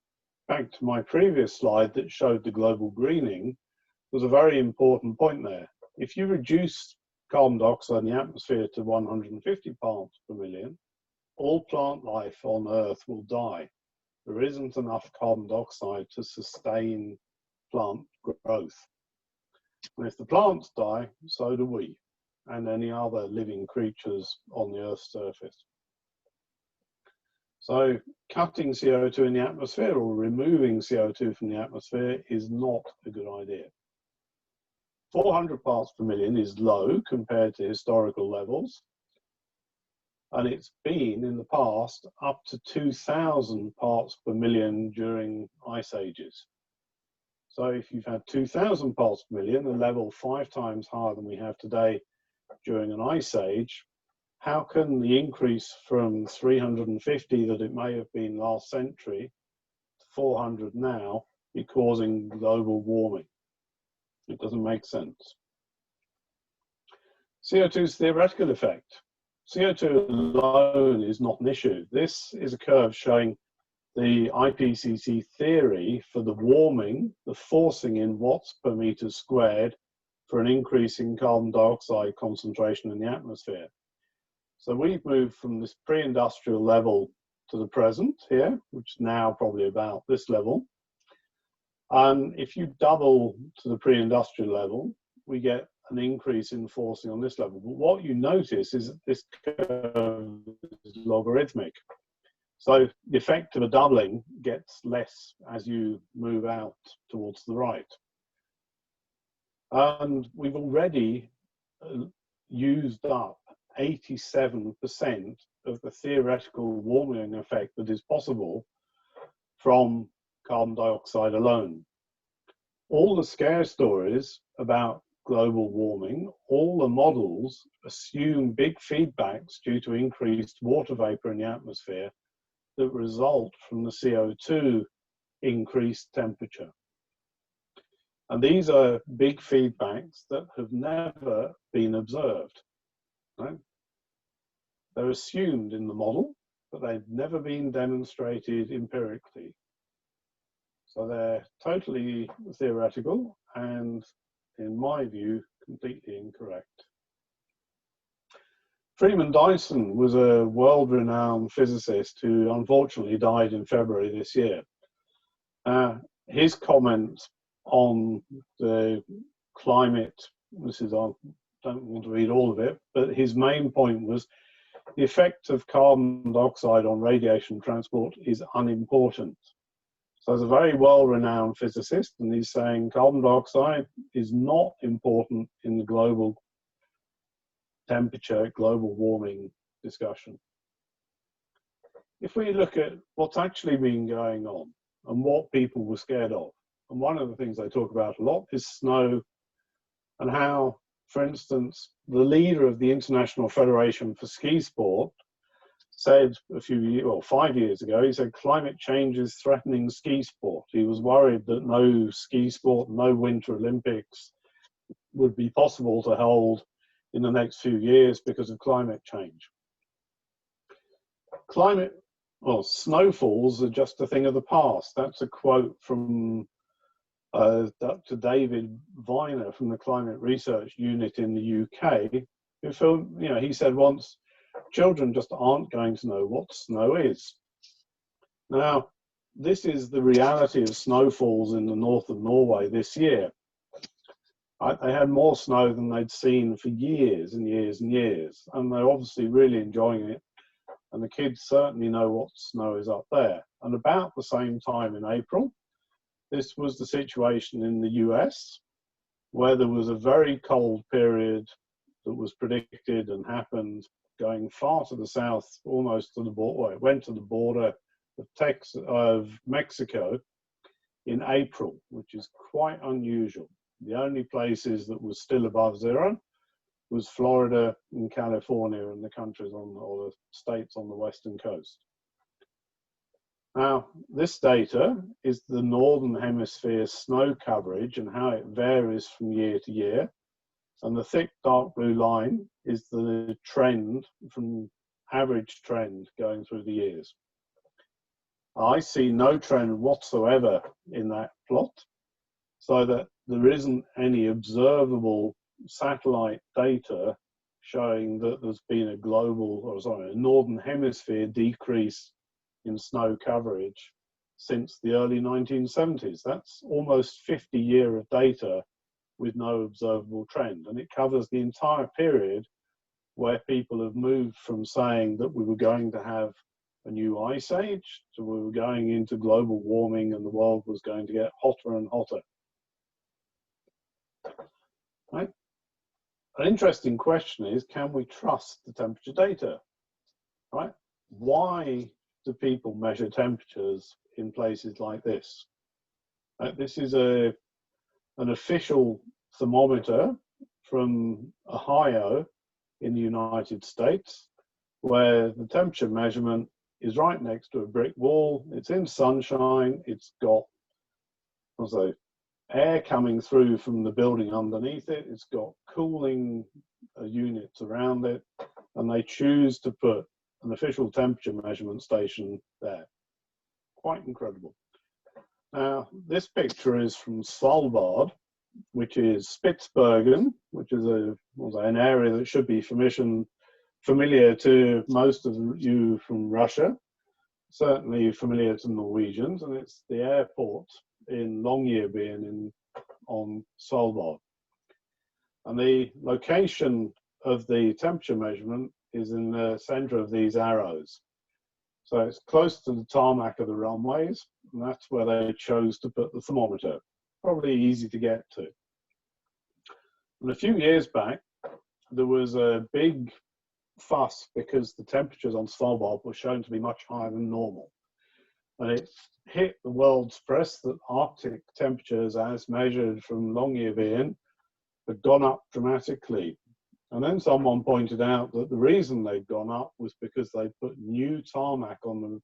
back to my previous slide that showed the global greening, there's a very important point there. If you reduce carbon dioxide in the atmosphere to 150 parts per million, all plant life on Earth will die. There isn't enough carbon dioxide to sustain plant growth. And if the plants die, so do we, and any other living creatures on the Earth's surface. So cutting CO2 in the atmosphere or removing CO2 from the atmosphere is not a good idea. 400 parts per million is low compared to historical levels. And it's been in the past up to 2,000 parts per million during ice ages. So if you've had 2,000 parts per million, a level 5 times higher than we have today during an ice age, how can the increase from 350 that it may have been last century to 400 now be causing global warming? It doesn't make sense. CO2's theoretical effect. CO2 alone is not an issue. This is a curve showing the IPCC theory for the warming, the forcing in watts per meter squared for an increase in carbon dioxide concentration in the atmosphere. So we've moved from this pre-industrial level to the present here, which is now probably about this level. And if you double to the pre-industrial level, we get an increase in forcing on this level. But what you notice is that this curve is logarithmic. So the effect of a doubling gets less as you move out towards the right. And we've already used up 87% of the theoretical warming effect that is possible from carbon dioxide alone. All the scare stories about global warming, all the models assume big feedbacks due to increased water vapor in the atmosphere that result from the CO2 increased temperature. And these are big feedbacks that have never been observed. Right? They're assumed in the model, but they've never been demonstrated empirically. So they're totally theoretical and, in my view, completely incorrect. Freeman Dyson was a world-renowned physicist who unfortunately died in February this year. His comments on the climate, I don't want to read all of it, but his main point was the effect of carbon dioxide on radiation transport is unimportant. So he's a very well-renowned physicist, and he's saying carbon dioxide is not important in the global temperature, global warming discussion. If we look at what's actually been going on and what people were scared of, and one of the things they talk about a lot is snow, and how, for instance, the leader of the International Federation for Ski Sport said 5 years ago, he said climate change is threatening ski sport. He was worried that no ski sport, no Winter Olympics would be possible to hold in the next few years because of climate change. Snowfalls are just a thing of the past. That's a quote from Dr. David Viner from the Climate Research Unit in the UK. He said once, children just aren't going to know what snow is. Now, this is the reality of snowfalls in the north of Norway this year. They had more snow than they'd seen for years and years and years, and they're obviously really enjoying it. And the kids certainly know what snow is up there. And about the same time in April, this was the situation in the US, where there was a very cold period that was predicted and happened going far to the south, almost to the border. Well, it went to the border of Mexico in April, which is quite unusual. The only places that was still above zero was Florida and California and the countries or the states on the western coast. Now, this data is the Northern Hemisphere snow coverage and how it varies from year to year. And the thick dark blue line is the trend, from average trend going through the years. I see no trend whatsoever in that plot, so that there isn't any observable satellite data showing that there's been a Northern Hemisphere decrease in snow coverage since the early 1970s. That's almost 50 years of data with no observable trend. And it covers the entire period where people have moved from saying that we were going to have a new ice age to we were going into global warming and the world was going to get hotter and hotter. Right? An interesting question is, can we trust the temperature data? right? Why do people measure temperatures in places like this? This is an official thermometer from Ohio in the United States, where the temperature measurement is right next to a brick wall. It's in sunshine. It's got also air coming through from the building underneath it. It's got cooling units around it, and they choose to put an official temperature measurement station there. Quite incredible. Now, this picture is from Svalbard, which is Spitsbergen, which is an area that should be familiar to most of you from Russia, certainly familiar to Norwegians, and it's the airport in Longyearbyen on Svalbard. And the location of the temperature measurement is in the center of these arrows. So it's close to the tarmac of the runways, and that's where they chose to put the thermometer. Probably easy to get to. And a few years back, there was a big fuss because the temperatures on Svalbard were shown to be much higher than normal. And it hit the world's press that Arctic temperatures, as measured from Longyearbyen, had gone up dramatically. And then someone pointed out that the reason they'd gone up was because they put new tarmac on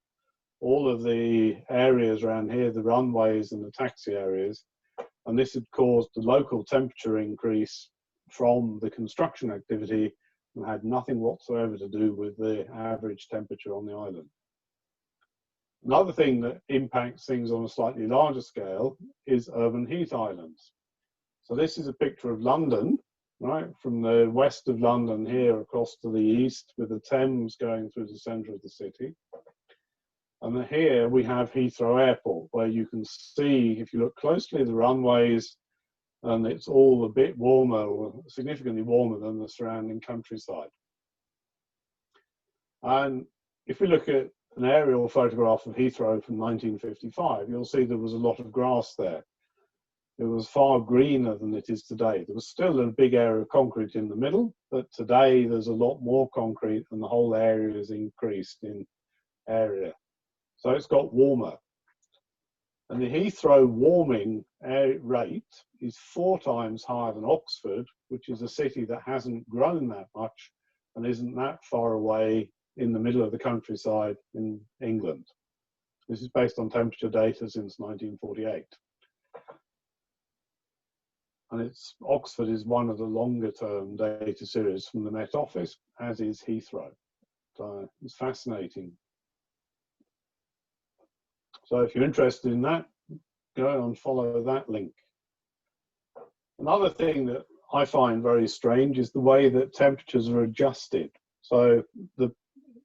all of the areas around here, the runways and the taxi areas, and this had caused the local temperature increase from the construction activity and had nothing whatsoever to do with the average temperature on the island. Another thing that impacts things on a slightly larger scale is urban heat islands. So this is a picture of London, right, from the west of London here across to the east, with the Thames going through the center of the city. And here we have Heathrow Airport, where you can see, if you look closely, the runways, and it's all a bit warmer, or significantly warmer than the surrounding countryside. And if we look at an aerial photograph of Heathrow from 1955, you'll see there was a lot of grass there. It was far greener than it is today. There was still a big area of concrete in the middle, but today there's a lot more concrete and the whole area is increased in area. So it's got warmer. And the Heathrow warming rate is 4 times higher than Oxford, which is a city that hasn't grown that much and isn't that far away in the middle of the countryside in England. This is based on temperature data since 1948. And Oxford is one of the longer term data series from the Met Office, as is Heathrow. So it's fascinating. So if you're interested in that, go and follow that link. Another thing that I find very strange is the way that temperatures are adjusted. So the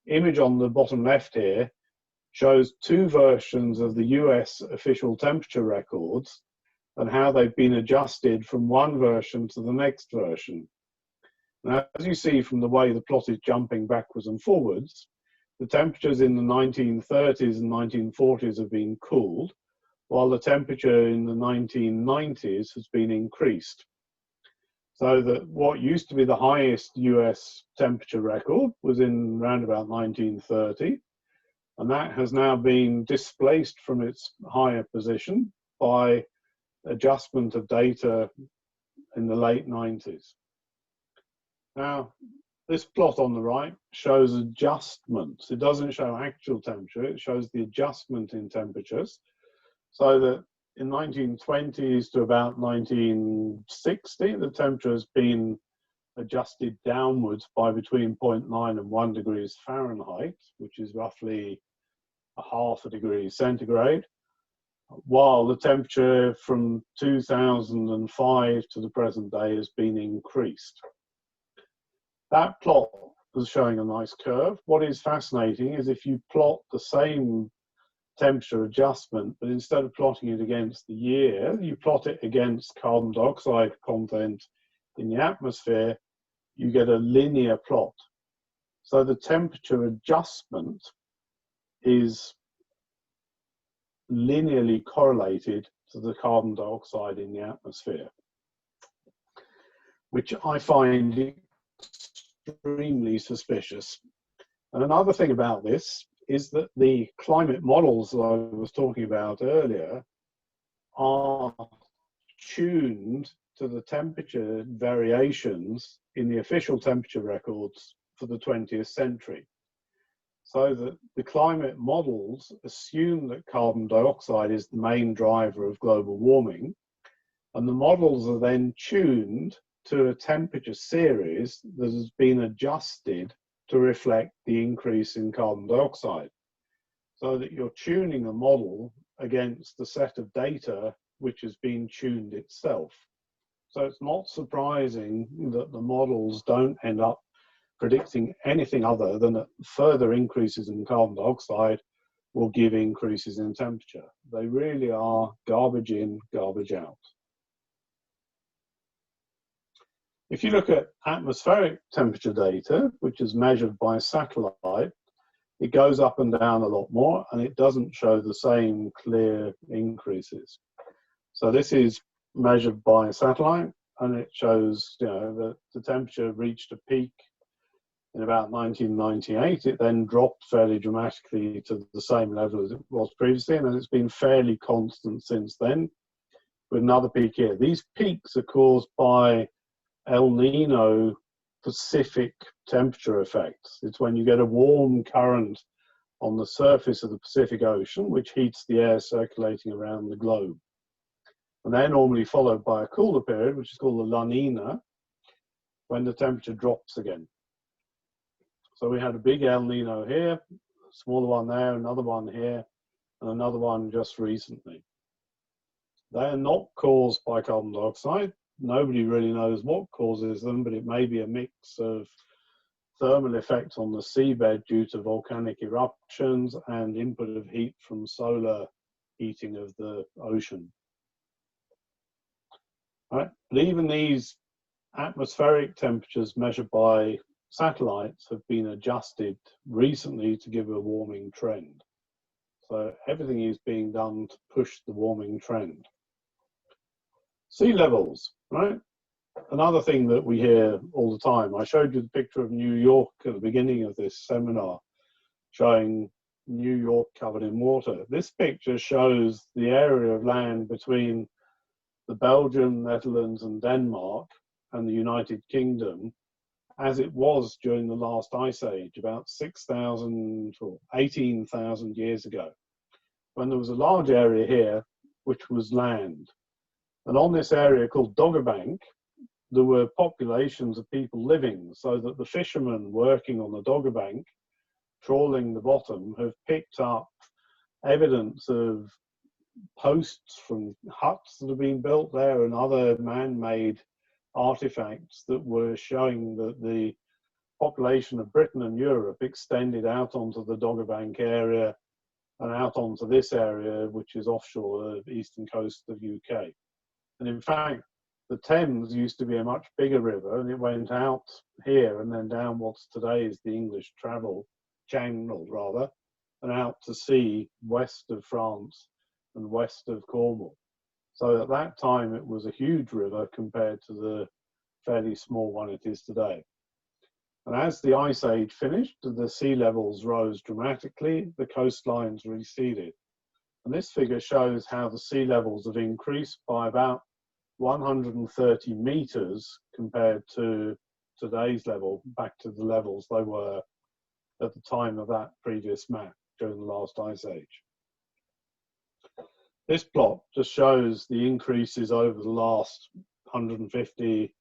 image on the bottom left here shows 2 versions of the US official temperature records and how they've been adjusted from one version to the next version. Now, as you see from the way the plot is jumping backwards and forwards, the temperatures in the 1930s and 1940s have been cooled, while the temperature in the 1990s has been increased. So that what used to be the highest US temperature record was in around about 1930, and that has now been displaced from its higher position by adjustment of data in the late 90s. Now, this plot on the right shows adjustments. It doesn't show actual temperature, it shows the adjustment in temperatures. So that in 1920s to about 1960, the temperature has been adjusted downwards by between 0.9 and 1 degrees Fahrenheit, which is roughly a half a degree centigrade, while the temperature from 2005 to the present day has been increased. That plot is showing a nice curve. What is fascinating is if you plot the same temperature adjustment, but instead of plotting it against the year, you plot it against carbon dioxide content in the atmosphere, you get a linear plot. So the temperature adjustment is linearly correlated to the carbon dioxide in the atmosphere, which I find extremely suspicious. And another thing about this is that the climate models that I was talking about earlier are tuned to the temperature variations in the official temperature records for the 20th century. So that the climate models assume that carbon dioxide is the main driver of global warming, and the models are then tuned to a temperature series that has been adjusted to reflect the increase in carbon dioxide, so that you're tuning a model against the set of data which has been tuned itself. So it's not surprising that the models don't end up predicting anything other than that further increases in carbon dioxide will give increases in temperature. They really are garbage in, garbage out. If you look at atmospheric temperature data, which is measured by satellite, it goes up and down a lot more, and it doesn't show the same clear increases. So this is measured by satellite, and it shows, you know, that the temperature reached a peak in about 1998. It then dropped fairly dramatically to the same level as it was previously, and it's been fairly constant since then, with another peak here. These peaks are caused by El Nino Pacific temperature effects. It's when you get a warm current on the surface of the Pacific Ocean, which heats the air circulating around the globe. And they're normally followed by a cooler period, which is called the La Nina, when the temperature drops again. So we had a big El Nino here, a smaller one there, another one here, and another one just recently. They are not caused by carbon dioxide. Nobody really knows what causes them, but it may be a mix of thermal effects on the seabed due to volcanic eruptions and input of heat from solar heating of the ocean. Right? But even these atmospheric temperatures measured by satellites have been adjusted recently to give a warming trend. So everything is being done to push the warming trend. Sea levels, right? Another thing that we hear all the time. I showed you the picture of New York at the beginning of this seminar, showing New York covered in water. This picture shows the area of land between the Belgium, Netherlands, and Denmark and the United Kingdom as it was during the last ice age, about 6,000 or 18,000 years ago, when there was a large area here which was land. And on this area called Dogger Bank, there were populations of people living, so that the fishermen working on the Dogger Bank, trawling the bottom, have picked up evidence of posts from huts that have been built there and other man-made artifacts that were showing that the population of Britain and Europe extended out onto the Dogger Bank area and out onto this area, which is offshore of the eastern coast of the UK. And in fact, the Thames used to be a much bigger river, and it went out here and then down what's today is the English Channel, rather, and out to sea west of France and west of Cornwall. So at that time, it was a huge river compared to the fairly small one it is today. And as the ice age finished, the sea levels rose dramatically, the coastlines receded. And this figure shows how the sea levels have increased by about 130 meters compared to today's level, back to the levels they were at the time of that previous map during the last ice age. This plot just shows the increases over the last 150,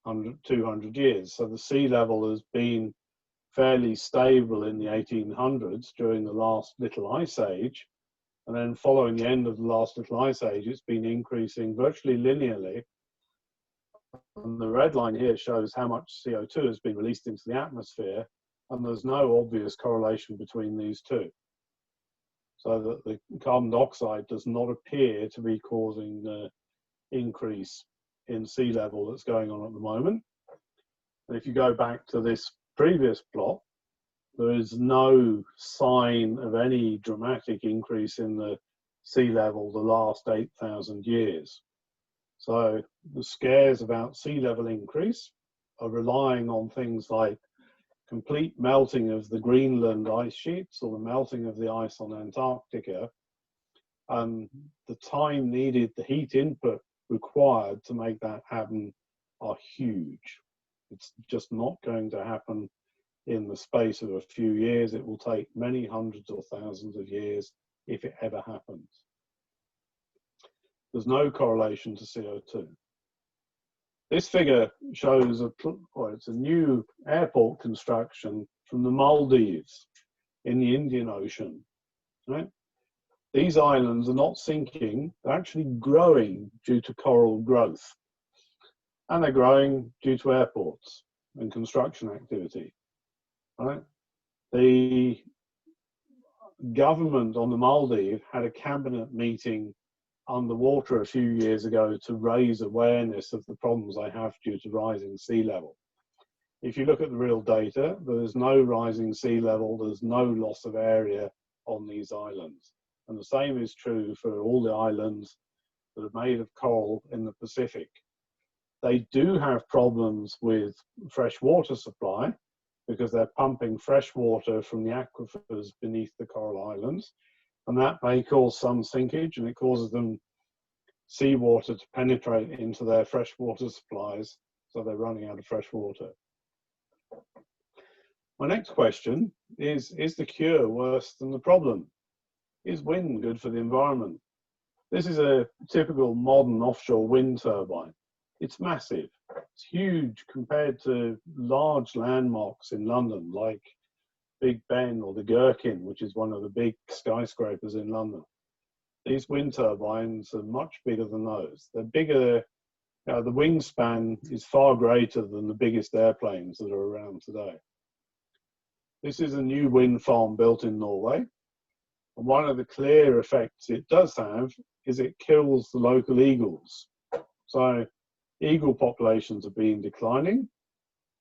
200 years. So the sea level has been fairly stable in the 1800s during the last little ice age. And then following the end of the last little ice age, it's been increasing virtually linearly. And the red line here shows how much CO2 has been released into the atmosphere, and there's no obvious correlation between these two. So that the carbon dioxide does not appear to be causing the increase in sea level that's going on at the moment. And if you go back to this previous plot, there is no sign of any dramatic increase in the sea level the last 8,000 years. So the scares about sea level increase are relying on things like complete melting of the Greenland ice sheets or the melting of the ice on Antarctica, and the time needed, the heat input required to make that happen are huge. It's just not going to happen in the space of a few years. It will take many hundreds or thousands of years if it ever happens. There's no correlation to CO2. This figure shows it's a new airport construction from the Maldives in the Indian Ocean. Right? These islands are not sinking, they're actually growing due to coral growth. And they're growing due to airports and construction activity. Right? The government on the Maldives had a cabinet meeting underwater a few years ago to raise awareness of the problems they have due to rising sea level. If you look at the real data, there's no rising sea level, there's no loss of area on these islands. And the same is true for all the islands that are made of coral in the Pacific. They do have problems with fresh water supply because they're pumping fresh water from the aquifers beneath the coral islands. And that may cause some sinkage, and it causes them seawater to penetrate into their freshwater supplies, so they're running out of fresh water. My next question is the cure worse than the problem? Is wind good for the environment? This is a typical modern offshore wind turbine. It's massive. It's huge compared to large landmarks in London, like Big Ben or the Gherkin, which is one of the big skyscrapers in London. These wind turbines are much bigger than those. They're bigger, the wingspan is far greater than the biggest airplanes that are around today. This is a new wind farm built in Norway. And one of the clear effects it does have is it kills the local eagles. So eagle populations have been declining,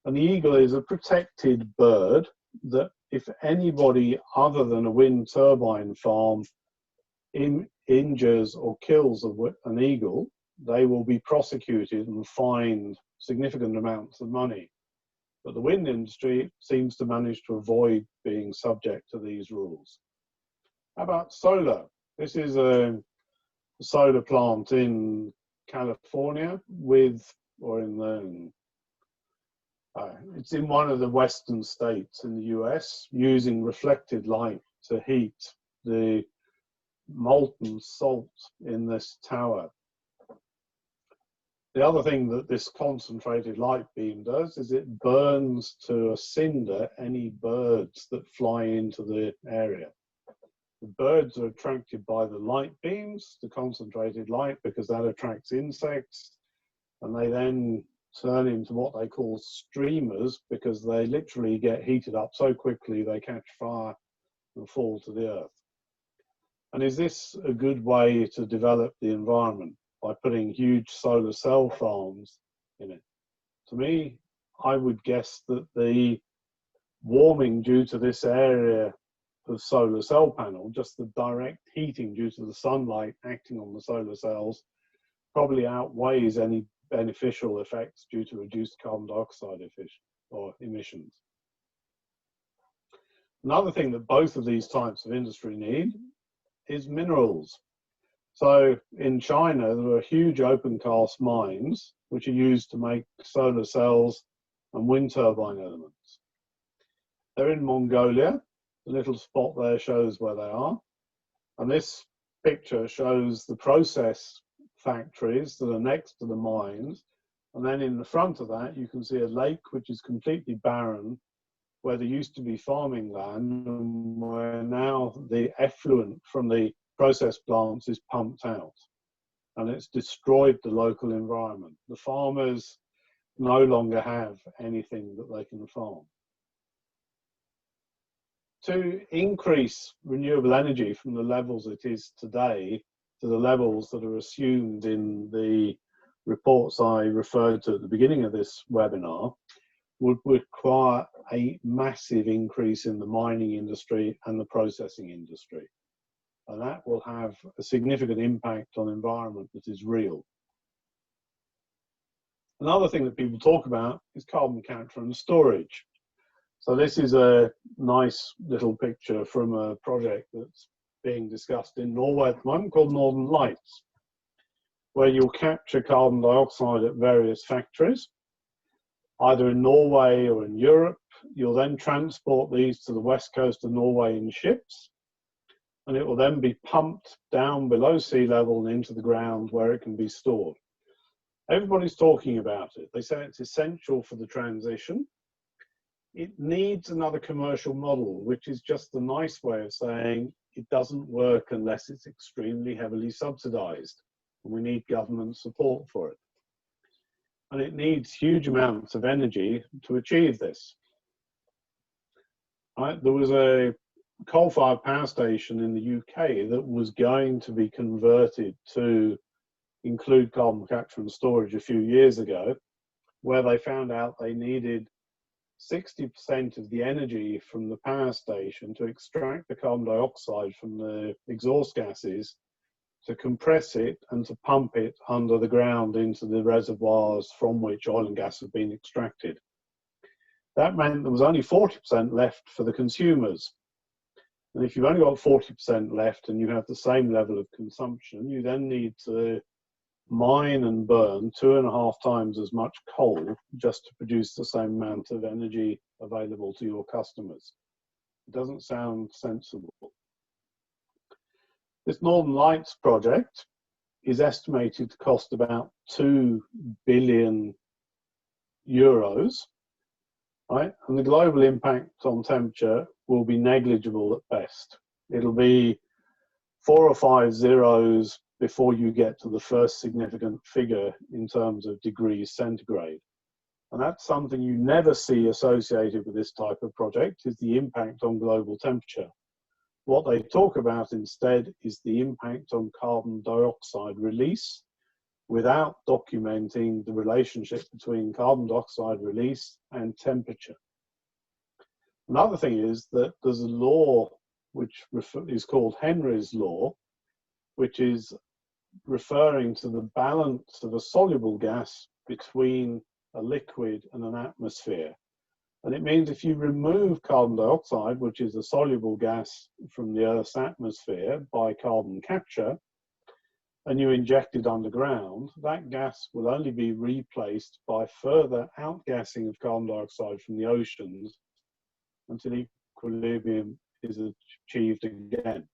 and the eagle is a protected bird that if anybody other than a wind turbine farm injures or kills an eagle, they will be prosecuted and fined significant amounts of money. But the wind industry seems to manage to avoid being subject to these rules. How about solar? This is a solar plant in California it's in one of the western states in the US, using reflected light to heat the molten salt in this tower. The other thing that this concentrated light beam does is it burns to a cinder any birds that fly into the area. The birds are attracted by the light beams, the concentrated light, because that attracts insects, and they then turn into what they call streamers because they literally get heated up so quickly they catch fire and fall to the earth. And is this a good way to develop the environment, by putting huge solar cell farms in it? To me, I would guess that the warming due to this area of solar cell panel, just the direct heating due to the sunlight acting on the solar cells, probably outweighs any beneficial effects due to reduced carbon dioxide emissions. Another thing that both of these types of industry need is minerals. So in China, there are huge open cast mines which are used to make solar cells and wind turbine elements. They're in Mongolia. The little spot there shows where they are. And this picture shows the process factories that are next to the mines. And then in the front of that, you can see a lake which is completely barren, where there used to be farming land, and where now the effluent from the process plants is pumped out. And it's destroyed the local environment. The farmers no longer have anything that they can farm. To increase renewable energy from the levels it is today to the levels that are assumed in the reports I referred to at the beginning of this webinar, would require a massive increase in the mining industry and the processing industry. And that will have a significant impact on the environment that is real. Another thing that people talk about is carbon capture and storage. So this is a nice little picture from a project that's being discussed in Norway at the moment called Northern Lights, where you'll capture carbon dioxide at various factories, either in Norway or in Europe. You'll then transport these to the west coast of Norway in ships, and it will then be pumped down below sea level and into the ground where it can be stored. Everybody's talking about it. They say it's essential for the transition. It needs another commercial model, which is just a nice way of saying it doesn't work unless it's extremely heavily subsidized. And we need government support for it. And it needs huge amounts of energy to achieve this. Right? There was a coal-fired power station in the UK that was going to be converted to include carbon capture and storage a few years ago, where they found out they needed 60% of the energy from the power station to extract the carbon dioxide from the exhaust gases, to compress it and to pump it under the ground into the reservoirs from which oil and gas have been extracted. That meant there was only 40% left for the consumers. And if you've only got 40% left and you have the same level of consumption, you then need to mine and burn 2.5 times as much coal just to produce the same amount of energy available to your customers. It doesn't sound sensible. This Northern Lights project is estimated to cost about 2 billion euros, right? And the global impact on temperature will be negligible at best. It'll be 4 or 5 zeros before you get to the first significant figure in terms of degrees centigrade. And that's something you never see associated with this type of project, is the impact on global temperature. What they talk about instead is the impact on carbon dioxide release, without documenting the relationship between carbon dioxide release and temperature. Another thing is that there's a law which is called Henry's Law, which is referring to the balance of a soluble gas between a liquid and an atmosphere. And it means if you remove carbon dioxide, which is a soluble gas from the Earth's atmosphere by carbon capture, and you inject it underground, that gas will only be replaced by further outgassing of carbon dioxide from the oceans until equilibrium is achieved again.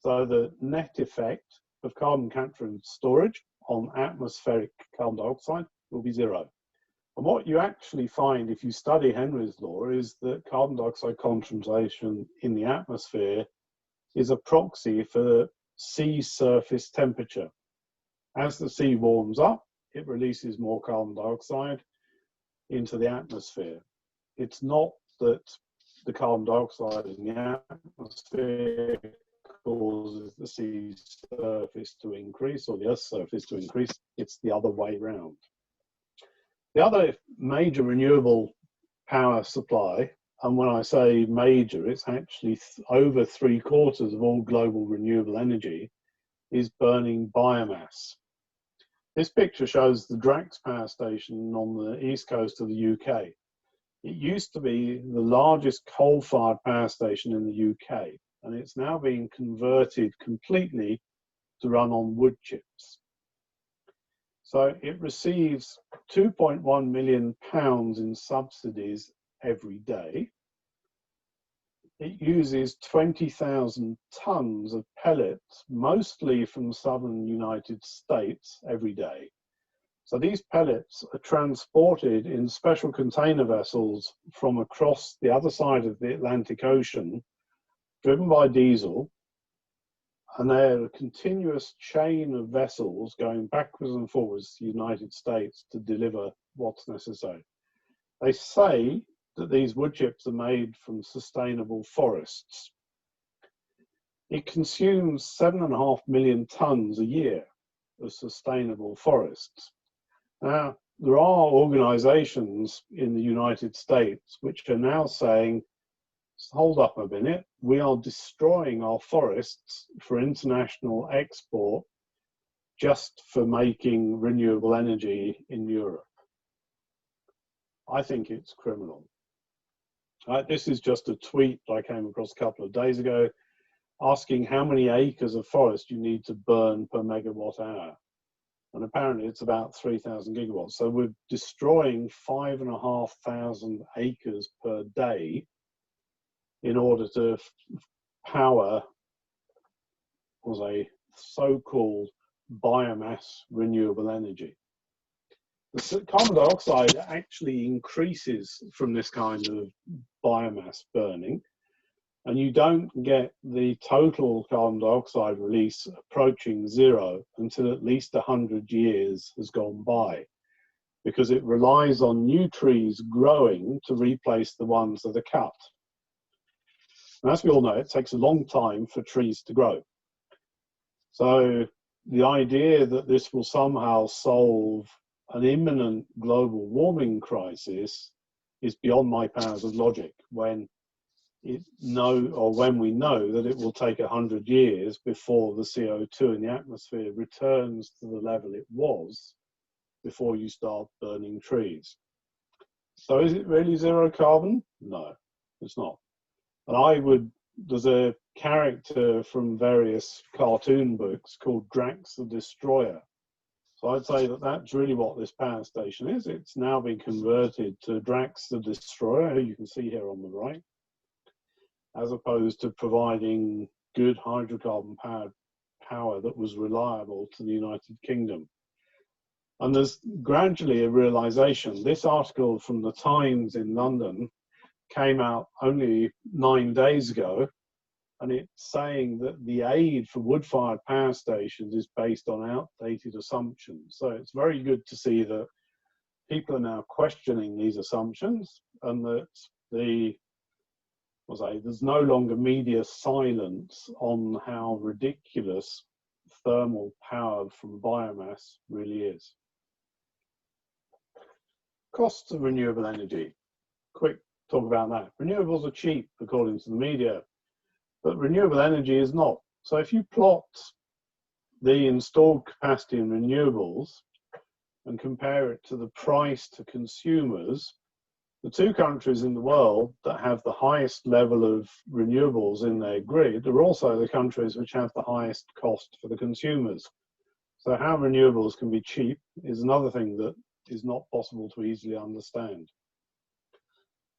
So the net effect of carbon capture and storage on atmospheric carbon dioxide will be zero. And what you actually find if you study Henry's Law is that carbon dioxide concentration in the atmosphere is a proxy for sea surface temperature. As the sea warms up, it releases more carbon dioxide into the atmosphere. It's not that the carbon dioxide in the atmosphere causes the sea surface to increase or the Earth's surface to increase, it's the other way around. The other major renewable power supply, and when I say major, it's actually over 3/4 of all global renewable energy, is burning biomass. This picture shows the Drax Power Station on the east coast of the UK. It used to be the largest coal-fired power station in the UK, and it's now being converted completely to run on wood chips. So it receives £2.1 million in subsidies every day. It uses 20,000 tons of pellets, mostly from southern United States, every day. So these pellets are transported in special container vessels from across the other side of the Atlantic Ocean, driven by diesel, and they're a continuous chain of vessels going backwards and forwards to the United States to deliver what's necessary. They say that these wood chips are made from sustainable forests. It consumes 7.5 million tons a year of sustainable forests. Now, there are organizations in the United States which are now saying, hold up a minute, we are destroying our forests for international export just for making renewable energy in Europe. I think it's criminal. This is just a tweet I came across a couple of days ago asking how many acres of forest you need to burn per megawatt hour. And apparently it's about 3,000 gigawatts. So we're destroying 5,500 acres per day in order to power was a so-called biomass renewable energy. The carbon dioxide actually increases from this kind of biomass burning, and you don't get the total carbon dioxide release approaching zero until at least 100 years has gone by, because it relies on new trees growing to replace the ones that are cut. And as we all know, it takes a long time for trees to grow. So the idea that this will somehow solve an imminent global warming crisis is beyond my powers of logic when we know that it will take 100 years before the CO2 in the atmosphere returns to the level it was before you start burning trees. So is it really zero carbon? No, it's not. And there's a character from various cartoon books called Drax the Destroyer. So I'd say that that's really what this power station is. It's now been converted to Drax the Destroyer, who you can see here on the right, as opposed to providing good hydrocarbon power that was reliable to the United Kingdom. And there's gradually a realization. This article from the Times in London came out only 9 days ago, and it's saying that the aid for wood-fired power stations is based on outdated assumptions. So it's very good to see that people are now questioning these assumptions, and that there's no longer media silence on how ridiculous thermal power from biomass really is. Costs of renewable energy. Quick talk about that. Renewables are cheap, according to the media, but renewable energy is not. So if you plot the installed capacity in renewables and compare it to the price to consumers, the two countries in the world that have the highest level of renewables in their grid are also the countries which have the highest cost for the consumers. So how renewables can be cheap is another thing that is not possible to easily understand.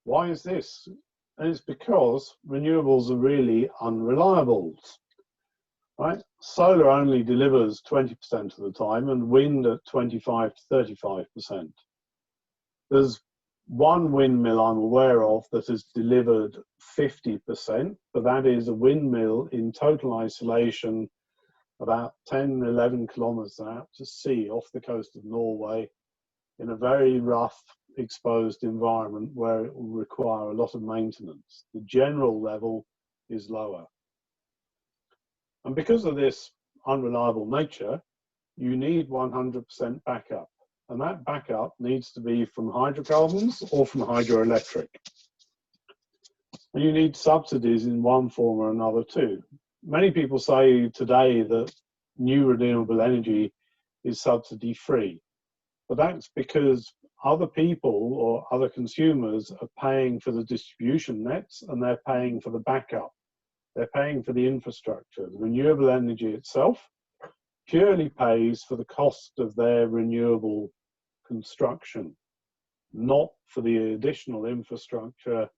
Why is this? And it's because renewables are really unreliable, right? Solar only delivers 20% of the time and wind at 25 to 35%. There's one windmill I'm aware of that has delivered 50%, but that is a windmill in total isolation about 10, 11 kilometers out to sea off the coast of Norway in a very rough, exposed environment where it will require a lot of maintenance. The general level is lower. And because of this unreliable nature, you need 100% backup. And that backup needs to be from hydrocarbons or from hydroelectric. And you need subsidies in one form or another too. Many people say today that new renewable energy is subsidy free, but that's because other people or other consumers are paying for the distribution nets and they're paying for the backup. They're paying for the infrastructure. The renewable energy itself purely pays for the cost of their renewable construction, not for the additional infrastructure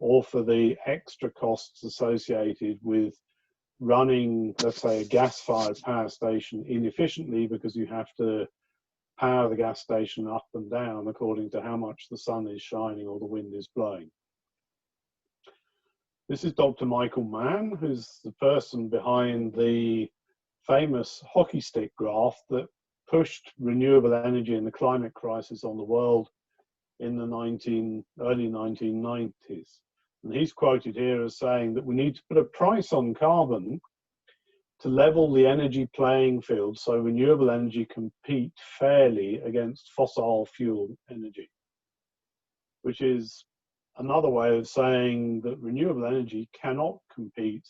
or for the extra costs associated with running, let's say, a gas-fired power station inefficiently because you have to power the gas station up and down according to how much the sun is shining or the wind is blowing. This is Dr. Michael Mann, who's the person behind the famous hockey stick graph that pushed renewable energy and the climate crisis on the world in the early 1990s. And he's quoted here as saying that we need to put a price on carbon to level the energy playing field so renewable energy compete fairly against fossil fuel energy, which is another way of saying that renewable energy cannot compete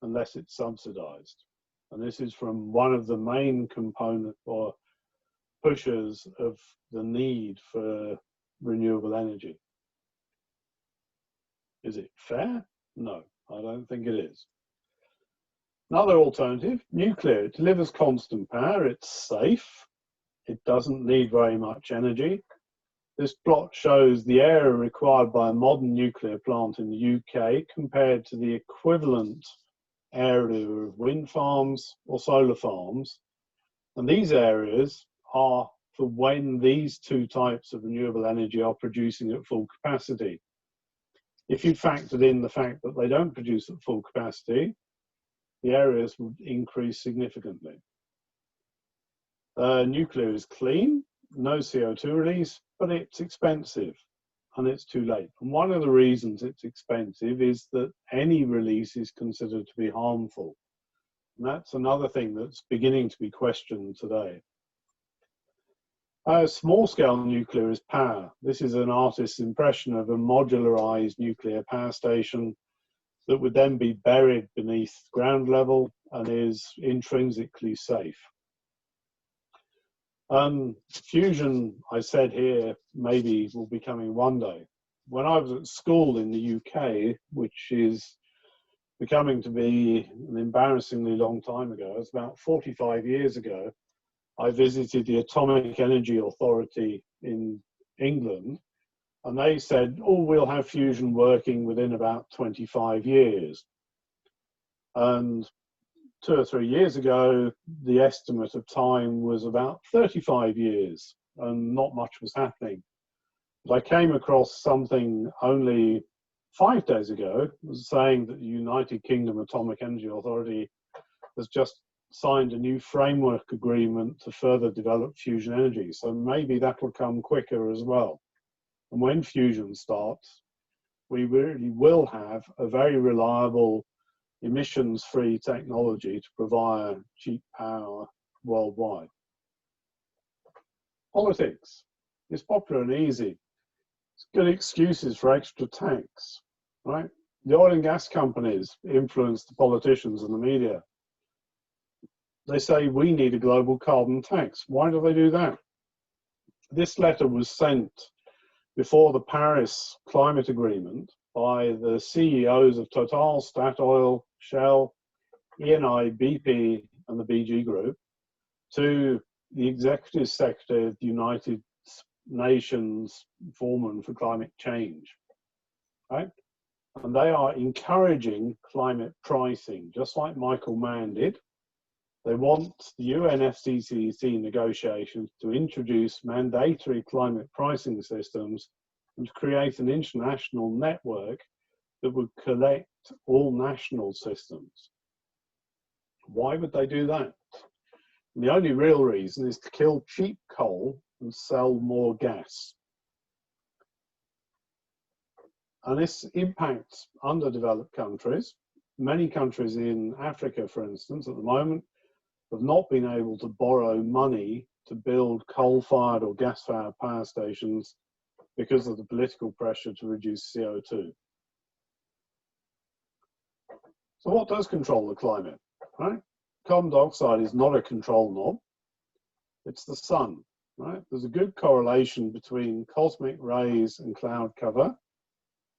unless it's subsidized. And this is from one of the main component or pushers of the need for renewable energy. Is it fair? No, I don't think it is. Another alternative, nuclear. It delivers constant power, it's safe, it doesn't need very much energy. This plot shows the area required by a modern nuclear plant in the UK compared to the equivalent area of wind farms or solar farms. And these areas are for when these two types of renewable energy are producing at full capacity. If you factored in the fact that they don't produce at full capacity, the areas would increase significantly. Nuclear is clean, no CO2 release, but it's expensive and it's too late. And one of the reasons it's expensive is that any release is considered to be harmful. And that's another thing that's beginning to be questioned today. Small-scale nuclear is power. This is an artist's impression of a modularized nuclear power station that would then be buried beneath ground level and is intrinsically safe. Fusion, I said here, maybe will be coming one day. When I was at school in the UK, which is becoming to be an embarrassingly long time ago, it's about 45 years ago, I visited the Atomic Energy Authority in England, and they said, oh, we'll have fusion working within about 25 years. And 2 or 3 years ago, the estimate of time was about 35 years, and not much was happening. But I came across something only 5 days ago, was saying that the United Kingdom Atomic Energy Authority has just signed a new framework agreement to further develop fusion energy. So maybe that will come quicker as well. And when fusion starts, we really will have a very reliable emissions-free technology to provide cheap power worldwide. Politics is popular and easy. It's good excuses for extra tax, right? The oil and gas companies influence the politicians and the media. They say we need a global carbon tax. Why do they do that? This letter was sent before the Paris Climate Agreement by the CEOs of Total, Statoil, Shell, Eni, BP, and the BG Group to the Executive Secretary of the United Nations Foreman for Climate Change, right? And they are encouraging climate pricing, just like Michael Mann did. They want the UNFCCC negotiations to introduce mandatory climate pricing systems and to create an international network that would collect all national systems. Why would they do that? And the only real reason is to kill cheap coal and sell more gas. And this impacts underdeveloped countries. Many countries in Africa, for instance, at the moment, have not been able to borrow money to build coal-fired or gas-fired power stations because of the political pressure to reduce CO2. So what does control the climate, right? Carbon dioxide is not a control knob, it's the sun, right? There's a good correlation between cosmic rays and cloud cover,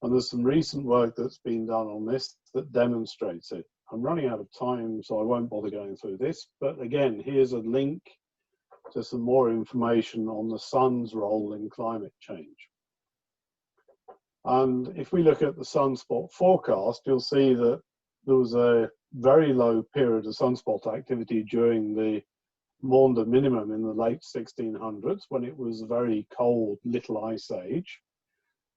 and there's some recent work that's been done on this that demonstrates it. I'm running out of time, so I won't bother going through this, but again, here's a link to some more information on the sun's role in climate change. And if we look at the sunspot forecast, you'll see that there was a very low period of sunspot activity during the Maunder minimum in the late 1600s, when it was a very cold little ice age.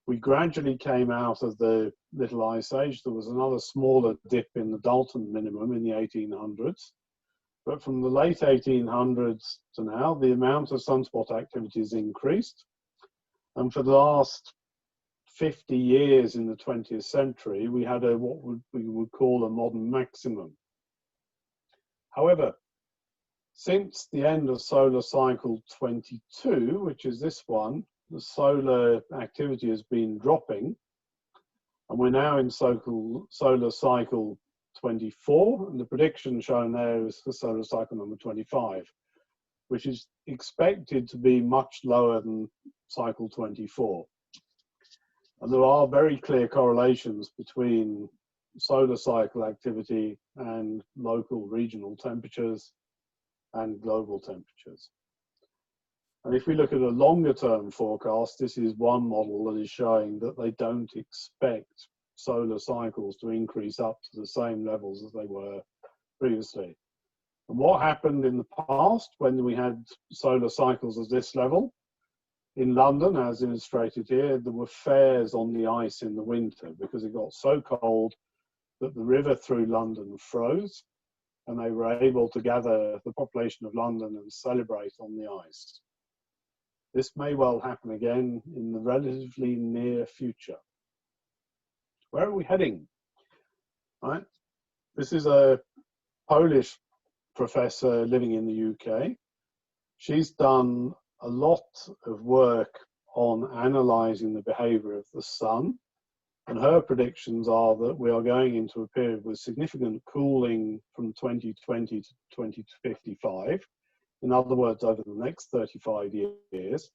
We gradually came out of the Little Ice Age. There was another smaller dip in the Dalton minimum in the 1800s. But from the late 1800s to now, the amount of sunspot activity has increased. And for the last 50 years in the 20th century, we had what we would call a modern maximum. However, since the end of solar cycle 22, which is this one, the solar activity has been dropping, and we're now in solar cycle 24, and the prediction shown there is for solar cycle number 25, which is expected to be much lower than cycle 24. And there are very clear correlations between solar cycle activity and local regional temperatures and global temperatures. And if we look at a longer term forecast, this is one model that is showing that they don't expect solar cycles to increase up to the same levels as they were previously. And what happened in the past when we had solar cycles at this level? In London, as illustrated here, there were fairs on the ice in the winter because it got so cold that the river through London froze, and they were able to gather the population of London and celebrate on the ice. This may well happen again in the relatively near future. Where are we heading? Right. This is a Polish professor living in the UK. She's done a lot of work on analysing the behaviour of the sun, and her predictions are that we are going into a period with significant cooling from 2020 to 2055. In other words, over the next 35 years.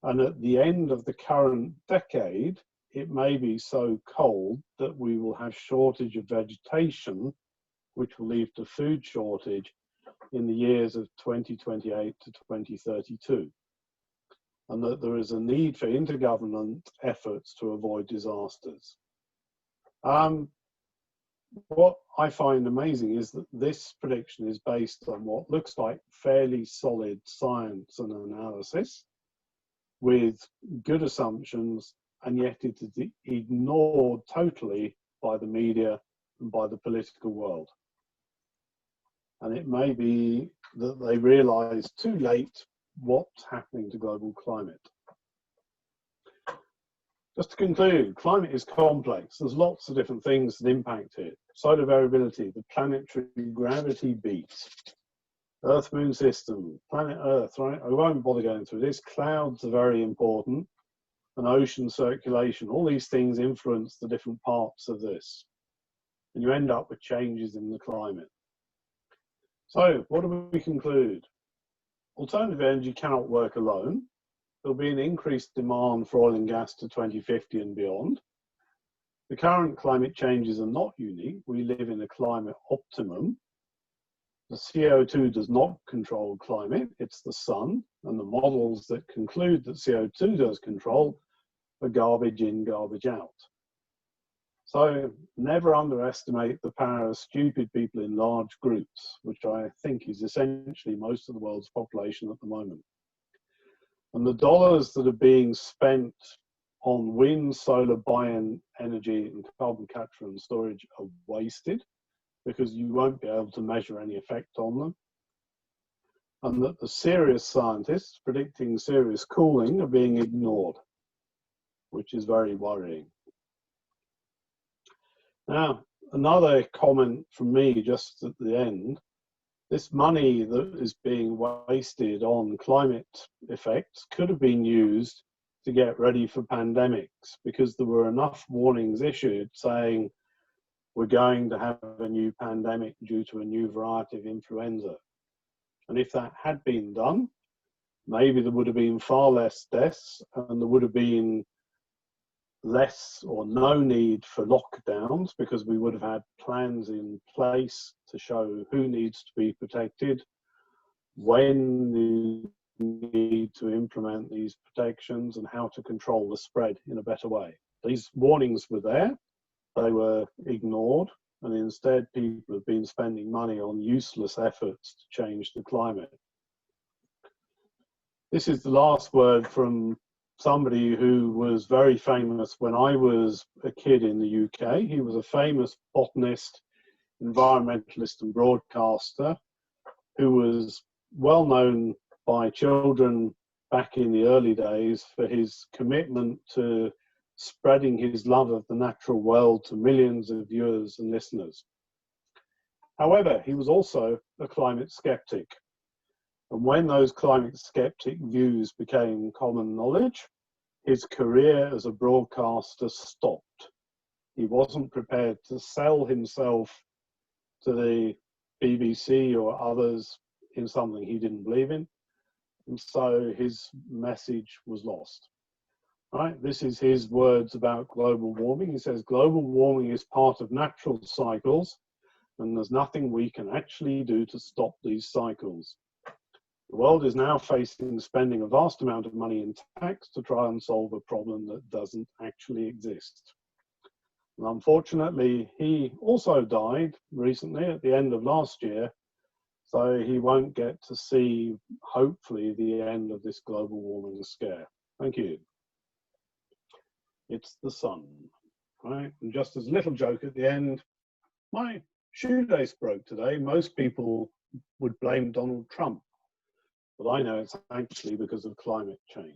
And at the end of the current decade, it may be so cold that we will have shortage of vegetation, which will lead to food shortage in the years of 2028 to 2032. And that there is a need for intergovernment efforts to avoid disasters. What I find amazing is that this prediction is based on what looks like fairly solid science and analysis with good assumptions, and yet it is ignored totally by the media and by the political world. And it may be that they realise too late what's happening to global climate. Just to conclude, climate is complex. There's lots of different things that impact it. Solar variability, the planetary gravity beat, Earth-Moon system, planet Earth, right? I won't bother going through this. Clouds are very important, and ocean circulation. All these things influence the different parts of this. And you end up with changes in the climate. So, what do we conclude? Alternative energy cannot work alone. There'll be an increased demand for oil and gas to 2050 and beyond. The current climate changes are not unique. We live in a climate optimum. The CO2 does not control climate, it's the sun, and the models that conclude that CO2 does control are garbage in, garbage out. So never underestimate the power of stupid people in large groups, which I think is essentially most of the world's population at the moment. And the dollars that are being spent on wind, solar, bioenergy, and carbon capture and storage are wasted because you won't be able to measure any effect on them. And that the serious scientists predicting serious cooling are being ignored, which is very worrying. Now, another comment from me just at the end. This money that is being wasted on climate effects could have been used to get ready for pandemics, because there were enough warnings issued saying we're going to have a new pandemic due to a new variety of influenza. And if that had been done, maybe there would have been far less deaths, and there would have been less or no need for lockdowns, because we would have had plans in place to show who needs to be protected, when you need to implement these protections, and how to control the spread in a better way. These warnings were there, they were ignored, and instead people have been spending money on useless efforts to change the climate. This is the last word from somebody who was very famous when I was a kid in the UK. He was a famous botanist, environmentalist and broadcaster who was well known by children back in the early days for his commitment to spreading his love of the natural world to millions of viewers and listeners. However, he was also a climate skeptic. And when those climate skeptic views became common knowledge, his career as a broadcaster stopped. He wasn't prepared to sell himself to the BBC or others in something he didn't believe in. And so his message was lost. Right, this is his words about global warming. He says, global warming is part of natural cycles, and there's nothing we can actually do to stop these cycles. The world is now spending a vast amount of money in tax to try and solve a problem that doesn't actually exist. And unfortunately, he also died recently at the end of last year, so he won't get to see, hopefully, the end of this global warming scare. Thank you. It's the sun, right? And just as a little joke at the end, my shoelace broke today. Most people would blame Donald Trump, but I know it's actually because of climate change.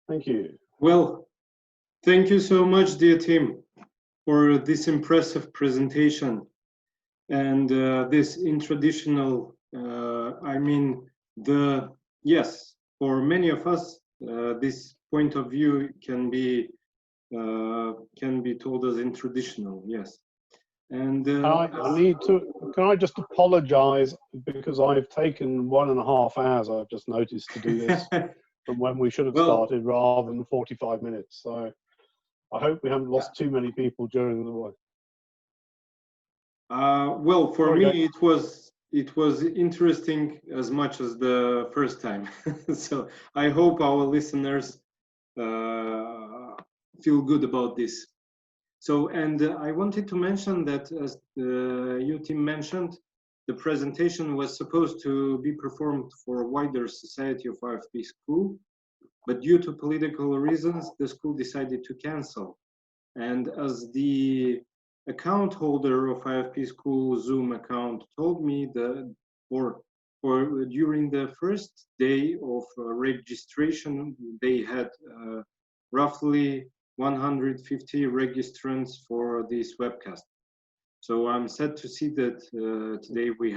Thank you. Well, thank you so much, dear Tim, for this impressive presentation and this intraditional, yes, for many of us, this point of view can be told as intraditional, yes. And can I just apologize because I've taken 1.5 hours, I've just noticed, to do this from when we should have started rather than 45 minutes. So I hope we haven't lost too many people during the way. Well, for me, it was interesting as much as the first time. So I hope our listeners feel good about this. So, and I wanted to mention that, as you, Tim, mentioned, the presentation was supposed to be performed for a wider society of IPF School, but due to political reasons, the school decided to cancel. And as the account holder of IPF School Zoom account told me that, or during the first day of registration, they had roughly 150 registrants for this webcast. So I'm sad to see that today we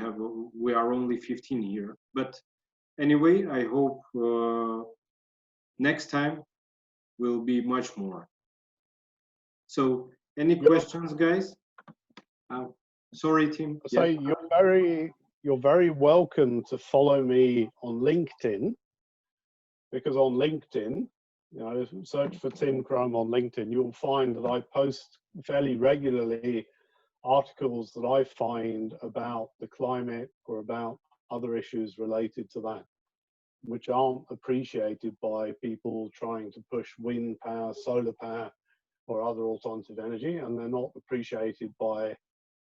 are only 15 here. But anyway, I hope next time will be much more. So any questions, guys? Sorry, Tim. So you're very welcome to follow me on LinkedIn, because on LinkedIn, you know, search for Tim Krom on LinkedIn, you'll find that I post fairly regularly articles that I find about the climate or about other issues related to that, which aren't appreciated by people trying to push wind power, solar power, or other alternative energy, and they're not appreciated by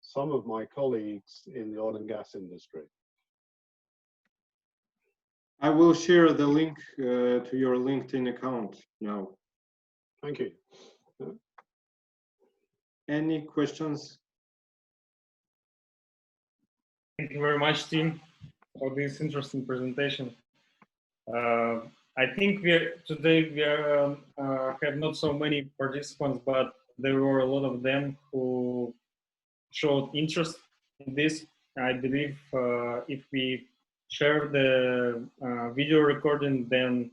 some of my colleagues in the oil and gas industry. I will share the link to your LinkedIn account now. Thank you. Any questions? Thank you very much, Tim, for this interesting presentation. I think today we have not so many participants, but there were a lot of them who showed interest in this. I believe if we share the video recording, then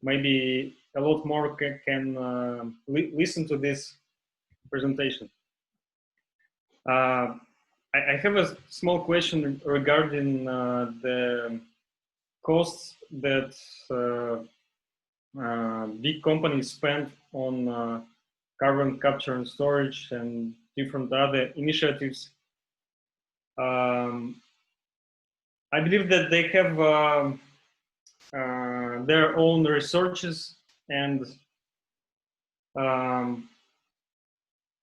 maybe a lot more can listen to this presentation. I have a small question regarding the costs that big companies spend on carbon capture and storage and different other initiatives. I believe that they have their own researches, and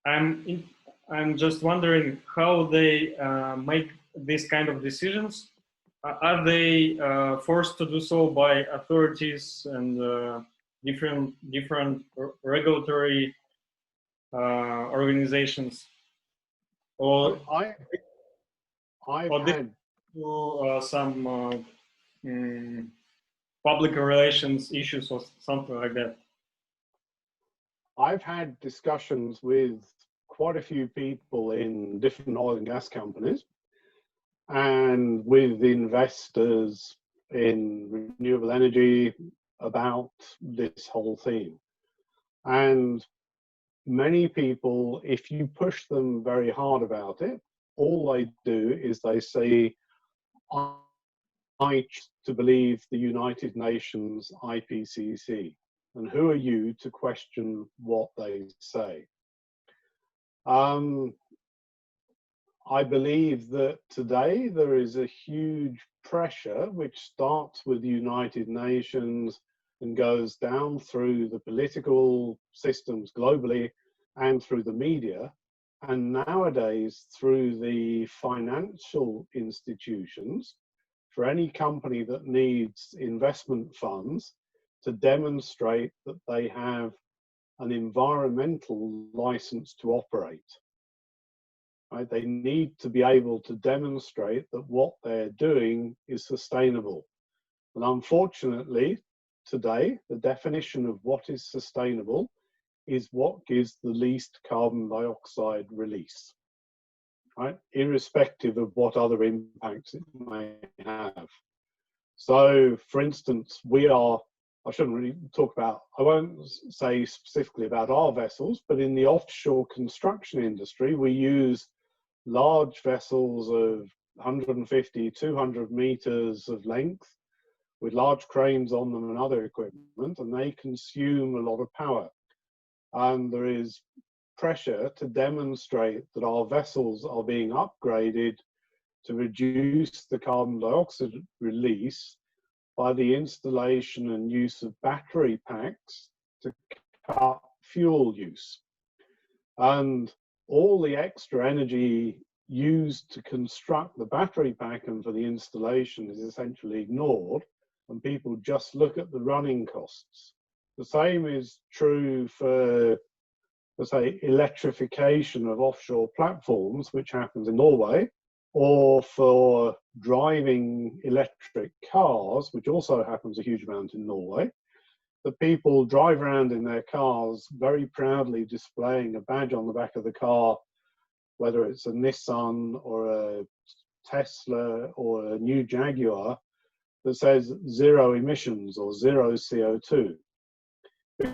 I'm just wondering how they make these kind of decisions. Are they forced to do so by authorities and different regulatory organizations, or I've had some public relations issues or something like that? I've had discussions with quite a few people in different oil and gas companies and with investors in renewable energy about this whole theme. And many people, if you push them very hard about it, all they do is they say, I choose to believe the United Nations IPCC? And who are you to question what they say? I believe that today there is a huge pressure which starts with the United Nations and goes down through the political systems globally and through the media, and nowadays through the financial institutions, for any company that needs investment funds to demonstrate that they have an environmental license to operate. Right? They need to be able to demonstrate that what they're doing is sustainable. And unfortunately, today, the definition of what is sustainable is what gives the least carbon dioxide release, right? Irrespective of what other impacts it may have. So, for instance, I shouldn't really talk about, I won't say specifically about our vessels, but in the offshore construction industry, we use large vessels of 150, 200 meters of length with large cranes on them and other equipment, and they consume a lot of power. And there is pressure to demonstrate that our vessels are being upgraded to reduce the carbon dioxide release by the installation and use of battery packs to cut fuel use. And all the extra energy used to construct the battery pack and for the installation is essentially ignored, and people just look at the running costs. The same is true for, let's say, electrification of offshore platforms, which happens in Norway, or for driving electric cars, which also happens a huge amount in Norway. The people drive around in their cars very proudly displaying a badge on the back of the car, whether it's a Nissan or a Tesla or a new Jaguar, that says zero emissions or zero CO2,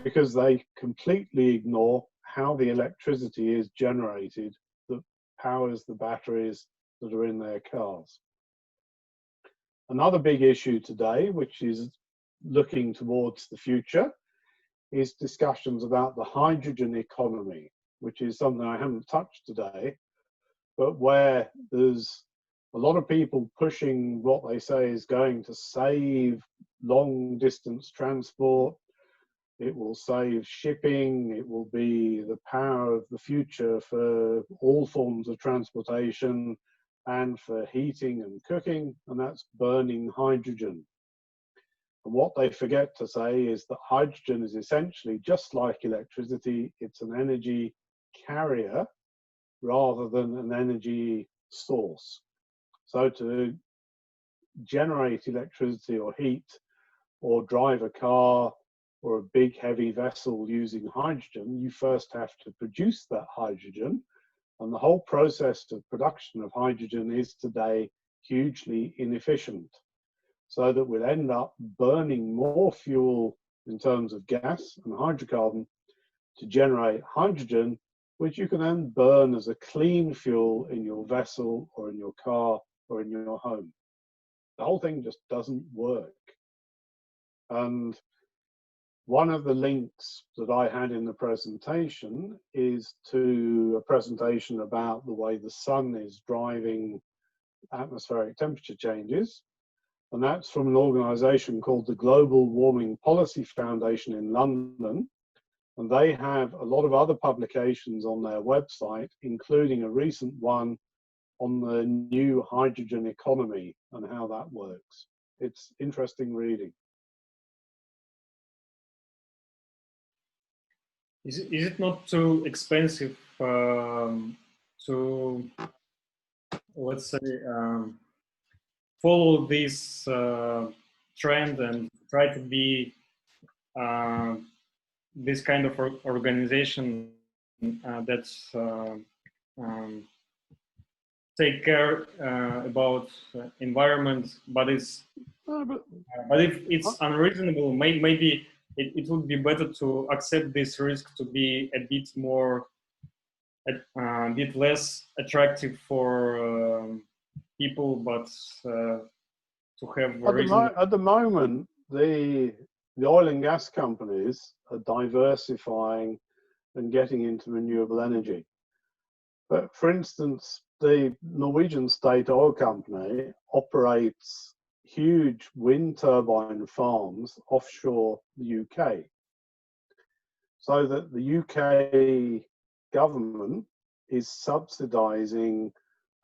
because they completely ignore how the electricity is generated that powers the batteries that are in their cars. Another big issue today, which is looking towards the future, is discussions about the hydrogen economy, which is something I haven't touched today, but where there's a lot of people pushing what they say is going to save long distance transport. It will save shipping. It will be the power of the future for all forms of transportation and for heating and cooking, and that's burning hydrogen. And what they forget to say is that hydrogen is essentially just like electricity. It's an energy carrier rather than an energy source. So to generate electricity or heat or drive a car or a big heavy vessel using hydrogen, you first have to produce that hydrogen. And the whole process of production of hydrogen is today hugely inefficient, so that we'll end up burning more fuel in terms of gas and hydrocarbon to generate hydrogen, which you can then burn as a clean fuel in your vessel or in your car or in your home. The whole thing just doesn't work. And one of the links that I had in the presentation is to a presentation about the way the sun is driving atmospheric temperature changes. And that's from an organization called the Global Warming Policy Foundation in London. And they have a lot of other publications on their website, including a recent one on the new hydrogen economy and how that works. It's interesting reading. Is it not too expensive to, let's say, follow this trend and try to be this kind of organization that's take care about environment, but if it's unreasonable, maybe it would be better to accept this risk to be a bit more, a bit less attractive for people, but to have At the moment, the oil and gas companies are diversifying and getting into renewable energy. But for instance, the Norwegian state oil company operates huge wind turbine farms offshore the UK, so that the UK government is subsidizing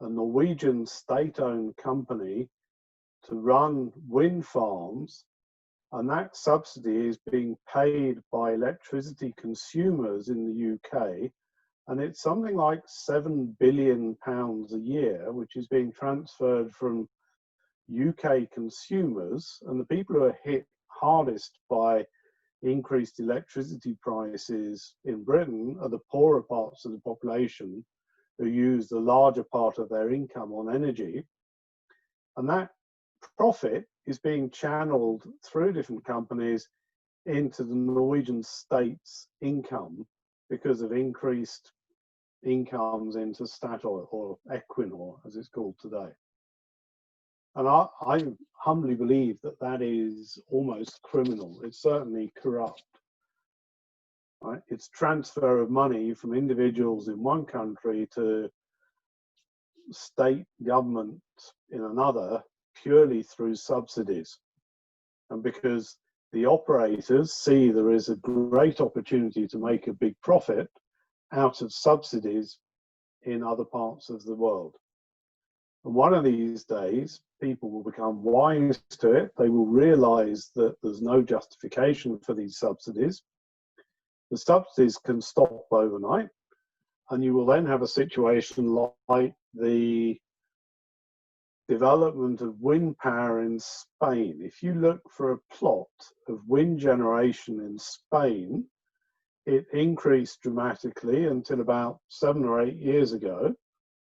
a Norwegian state-owned company to run wind farms, and that subsidy is being paid by electricity consumers in the UK, and it's something like £7 billion a year, which is being transferred from UK consumers, and the people who are hit hardest by increased electricity prices in Britain are the poorer parts of the population who use the larger part of their income on energy, and that profit is being channeled through different companies into the Norwegian state's income because of increased incomes into Statoil, or Equinor as it's called today. And I humbly believe that that is almost criminal. It's certainly corrupt. Right? It's transfer of money from individuals in one country to state government in another purely through subsidies. And because the operators see there is a great opportunity to make a big profit out of subsidies in other parts of the world. And one of these days, people will become wise to it. They will realize that there's no justification for these subsidies. The subsidies can stop overnight, and you will then have a situation like the development of wind power in Spain. If you look for a plot of wind generation in Spain, it increased dramatically until about 7 or 8 years ago,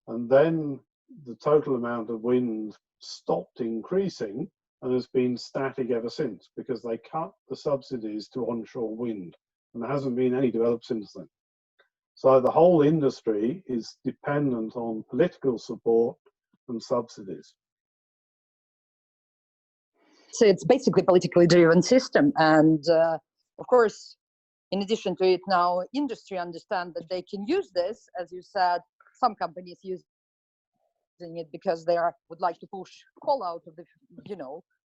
and then the total amount of wind stopped increasing and has been static ever since, because they cut the subsidies to onshore wind, and there hasn't been any developed since then. So the whole industry is dependent on political support and subsidies. So it's basically a politically driven system, and of course, in addition to it, now industry understand that they can use this, as you said. Some companies use it because they would like to push coal out of the,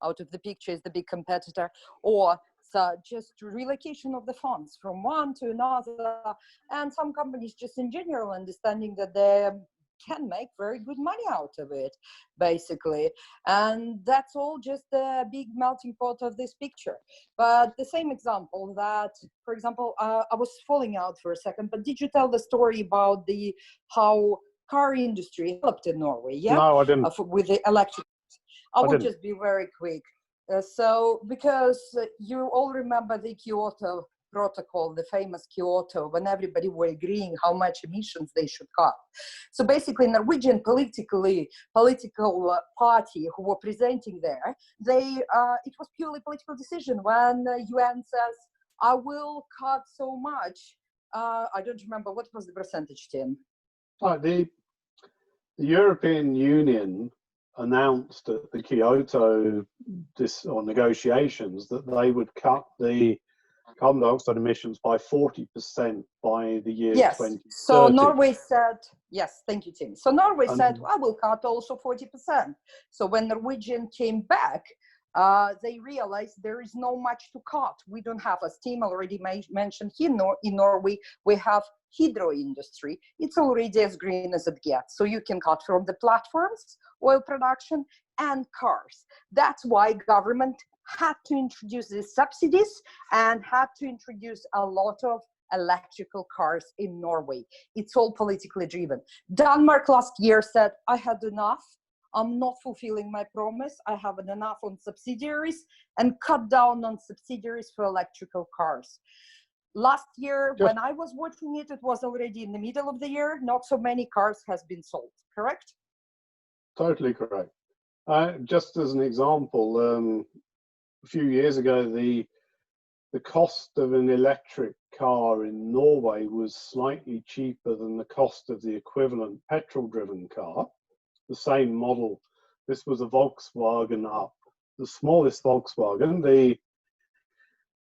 out of the picture is the big competitor, or just relocation of the funds from one to another. And some companies just in general understanding that they can make very good money out of it, basically. And that's all just a big melting pot of this picture. But the same example that, for example, I was falling out for a second, but did you tell the story about how car industry developed in Norway? Yeah. No, I didn't. With the electric. I will just be very quick. So, because you all remember the Kyoto Protocol, the famous Kyoto, when everybody were agreeing how much emissions they should cut. So basically, Norwegian political party who were presenting there, it was purely political decision when UN says, I will cut so much. I don't remember, what was the percentage, Tim? The European Union announced at the Kyoto negotiations that they would cut the carbon dioxide emissions by 40% by the year 2030. So Norway said, yes, thank you, Tim. So Norway said, I will cut also 40%. So when Norwegian came back, they realized there is no much to cut. We don't have, as Tim already mentioned, here in Norway, we have hydro industry. It's already as green as it gets. So you can cut from the platforms, oil production, and cars. That's why government had to introduce these subsidies and had to introduce a lot of electrical cars in Norway. It's all politically driven. Denmark last year said, I had enough. I'm not fulfilling my promise. I have enough on subsidiaries, and cut down on subsidiaries for electrical cars. Last year, when I was watching it, it was already in the middle of the year. Not so many cars has been sold, correct? Totally correct. Just as an example, a few years ago, the cost of an electric car in Norway was slightly cheaper than the cost of the equivalent petrol-driven car. The same model. This was a Volkswagen Up, the smallest Volkswagen. The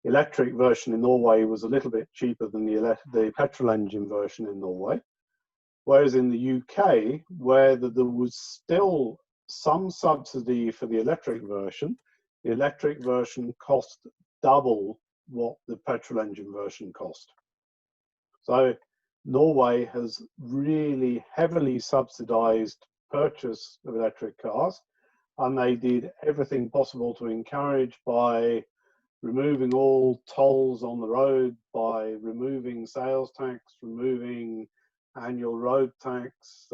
electric version in Norway was a little bit cheaper than the petrol engine version in Norway. Whereas in the UK, where there was still some subsidy for the electric version cost double what the petrol engine version cost. So Norway has really heavily subsidized purchase of electric cars, and they did everything possible to encourage by removing all tolls on the road, by removing sales tax, removing annual road tax,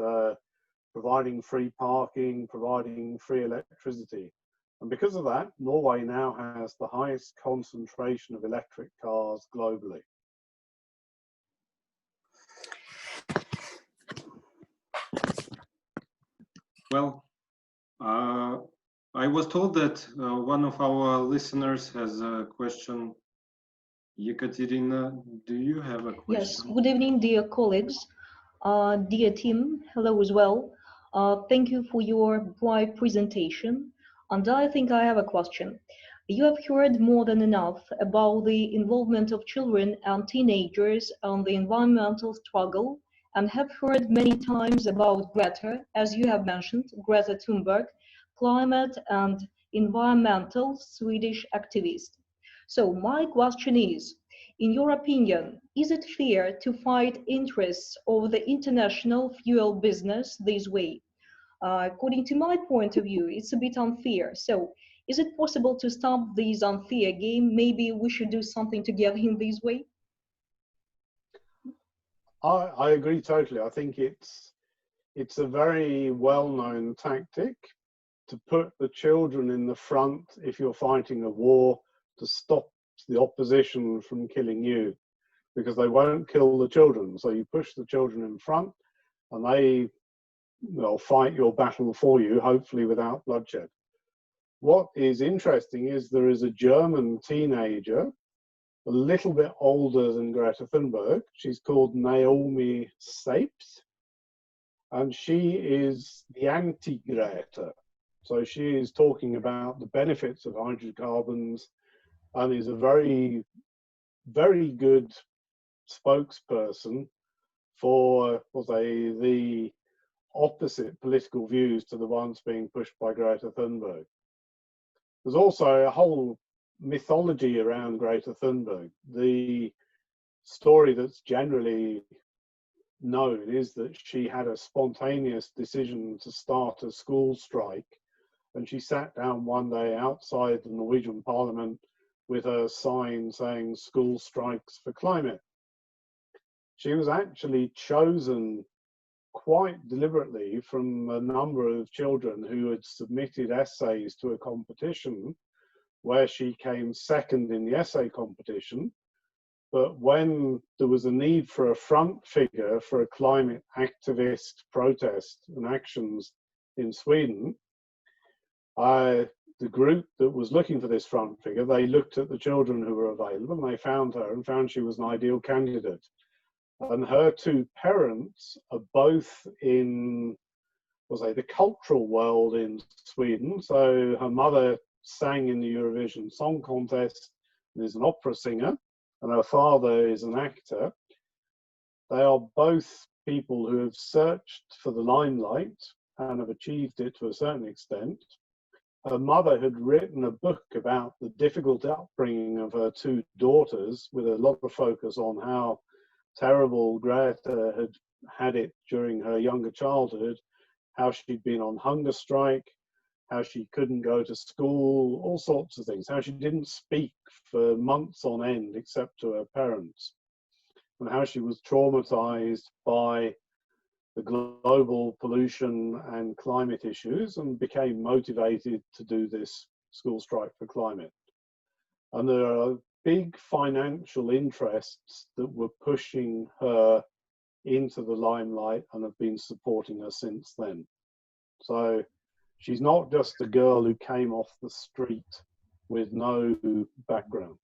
providing free parking, providing free electricity. And because of that, Norway now has the highest concentration of electric cars globally. Well, I was told that one of our listeners has a question. Yekaterina, do you have a question? Yes, good evening, dear colleagues. Dear Tim, hello as well. Thank you for your bright presentation. And I think I have a question. You have heard more than enough about the involvement of children and teenagers on the environmental struggle, and have heard many times about Greta, as you have mentioned, Greta Thunberg, climate and environmental Swedish activist. So my question is, in your opinion, is it fair to fight interests of the international fuel business this way? According to my point of view, it's a bit unfair. So is it possible to stop this unfair game? Maybe we should do something together in this way? I agree totally. I think it's a very well-known tactic to put the children in the front if you're fighting a war, to stop the opposition from killing you, because they won't kill the children. So you push the children in front and they'll fight your battle for you, hopefully without bloodshed. What is interesting is there is a German teenager, a little bit older than Greta Thunberg. She's called Naomi Sapes, and she is the anti-Greta. So she is talking about the benefits of hydrocarbons and is a very, very good spokesperson for, we'll say, the opposite political views to the ones being pushed by Greta Thunberg. There's also a whole mythology around Greta Thunberg. The story that's generally known is that she had a spontaneous decision to start a school strike, and she sat down one day outside the Norwegian Parliament with a sign saying "School Strikes for Climate." She was actually chosen quite deliberately from a number of children who had submitted essays to a competition where she came second in the essay competition. But when there was a need for a front figure for a climate activist protest and actions in Sweden, the group that was looking for this front figure, they looked at the children who were available and they found her and found she was an ideal candidate. And her two parents are both in, we'll say, the cultural world in Sweden. So her mother sang in the Eurovision Song Contest and is an opera singer, and her father is an actor. They are both people who have searched for the limelight and have achieved it to a certain extent. Her mother had written a book about the difficult upbringing of her two daughters, with a lot of focus on how terrible Greta had had it during her younger childhood, how she'd been on hunger strike, how she couldn't go to school, all sorts of things, how she didn't speak for months on end except to her parents, and how she was traumatized by the global pollution and climate issues and became motivated to do this school strike for climate. And there are big financial interests that were pushing her into the limelight and have been supporting her since then. So she's not just a girl who came off the street with no background.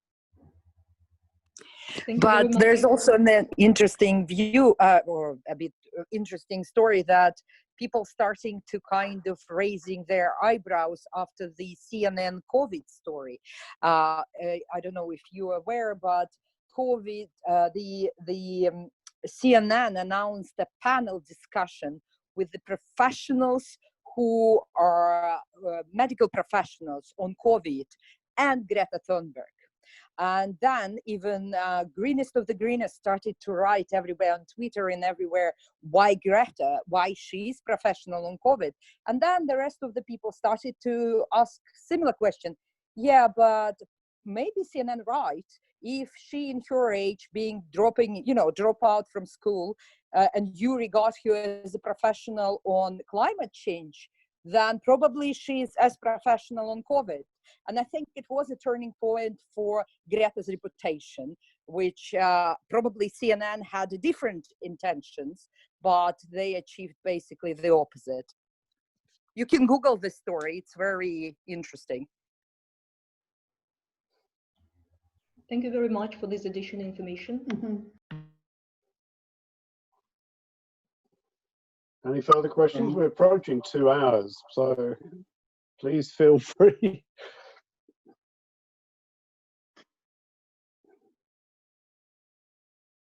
But there's also an interesting view or a bit interesting story that people starting to kind of raising their eyebrows after the CNN COVID story. I don't know if you're aware, but COVID, CNN announced a panel discussion with the professionals who are medical professionals on COVID and Greta Thunberg. And then even greenest of the greenest started to write everywhere on Twitter and everywhere, why Greta, why she's professional on COVID. And then the rest of the people started to ask similar question. Yeah, but maybe CNN right, if she in her age being drop out from school and you regard her as a professional on climate change, then probably she's as professional on COVID. And I think it was a turning point for Greta's reputation, which probably CNN had different intentions, but they achieved basically the opposite. You can Google this story. It's very interesting. Thank you very much for this additional information. Any further questions? We're approaching 2 hours, so please feel free.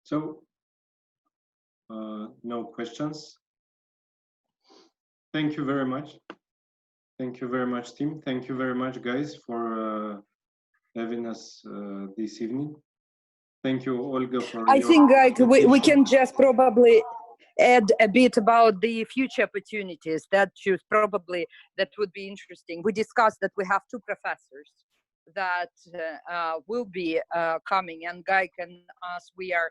So, no questions. Thank you very much. Thank you very much, Tim. Thank you very much, guys, for having us this evening. Thank you, Olga, for I think we can just probably add a bit about the future opportunities that would be interesting. We discussed that we have 2 professors that will be coming, and Guy can ask, we are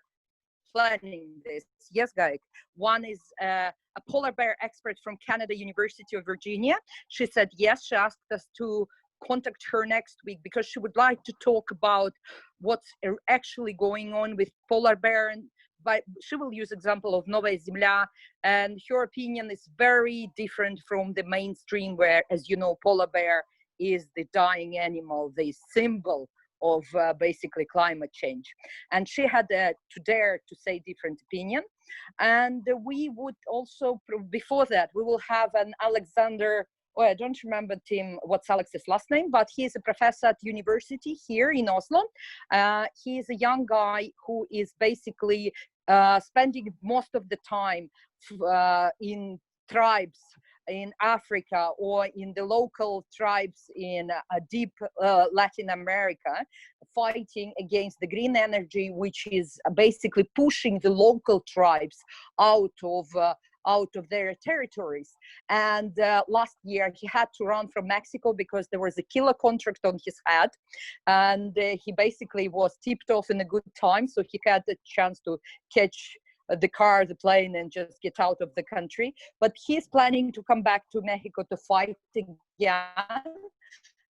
planning this. Yes, Guy. One is a polar bear expert from Canada University of Virginia. She said yes. She asked us to contact her next week because she would like to talk about what's actually going on with polar bear. But she will use example of Novaya Zemlya, and her opinion is very different from the mainstream, where, as you know, polar bear is the dying animal, the symbol of basically climate change. And she had to dare to say different opinion. And we would also, before that, we will have an Alexander, I don't remember, Tim, what's Alex's last name, but he is a professor at university here in Oslo. He is a young guy who is basically spending most of the time in tribes in Africa or in the local tribes in deep Latin America, fighting against the green energy, which is basically pushing the local tribes out of their territories. And last year he had to run from Mexico because there was a killer contract on his head, and he basically was tipped off in a good time, so he had the chance to catch the car, the plane, and just get out of the country. But he's planning to come back to Mexico to fight again.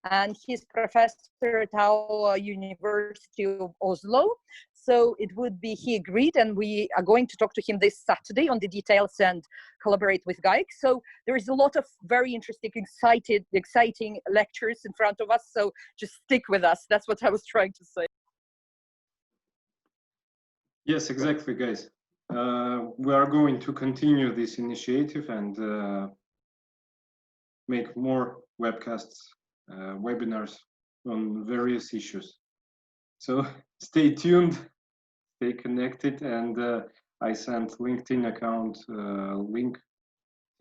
And he's professor at our University of Oslo. So it would be, he agreed, and we are going to talk to him this Saturday on the details and collaborate with Gaik. So there is a lot of very interesting, exciting lectures in front of us. So just stick with us. That's what I was trying to say. Yes, exactly, guys. We are going to continue this initiative and make more webcasts, webinars on various issues. So stay tuned, stay connected, and I sent LinkedIn account link,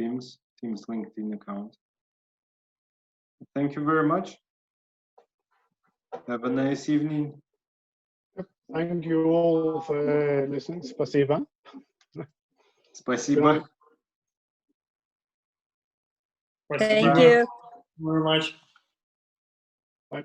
Tim's LinkedIn account. Thank you very much. Have a nice evening. Thank you all for listening. Спасибо. Спасибо. Thank you very much. Bye.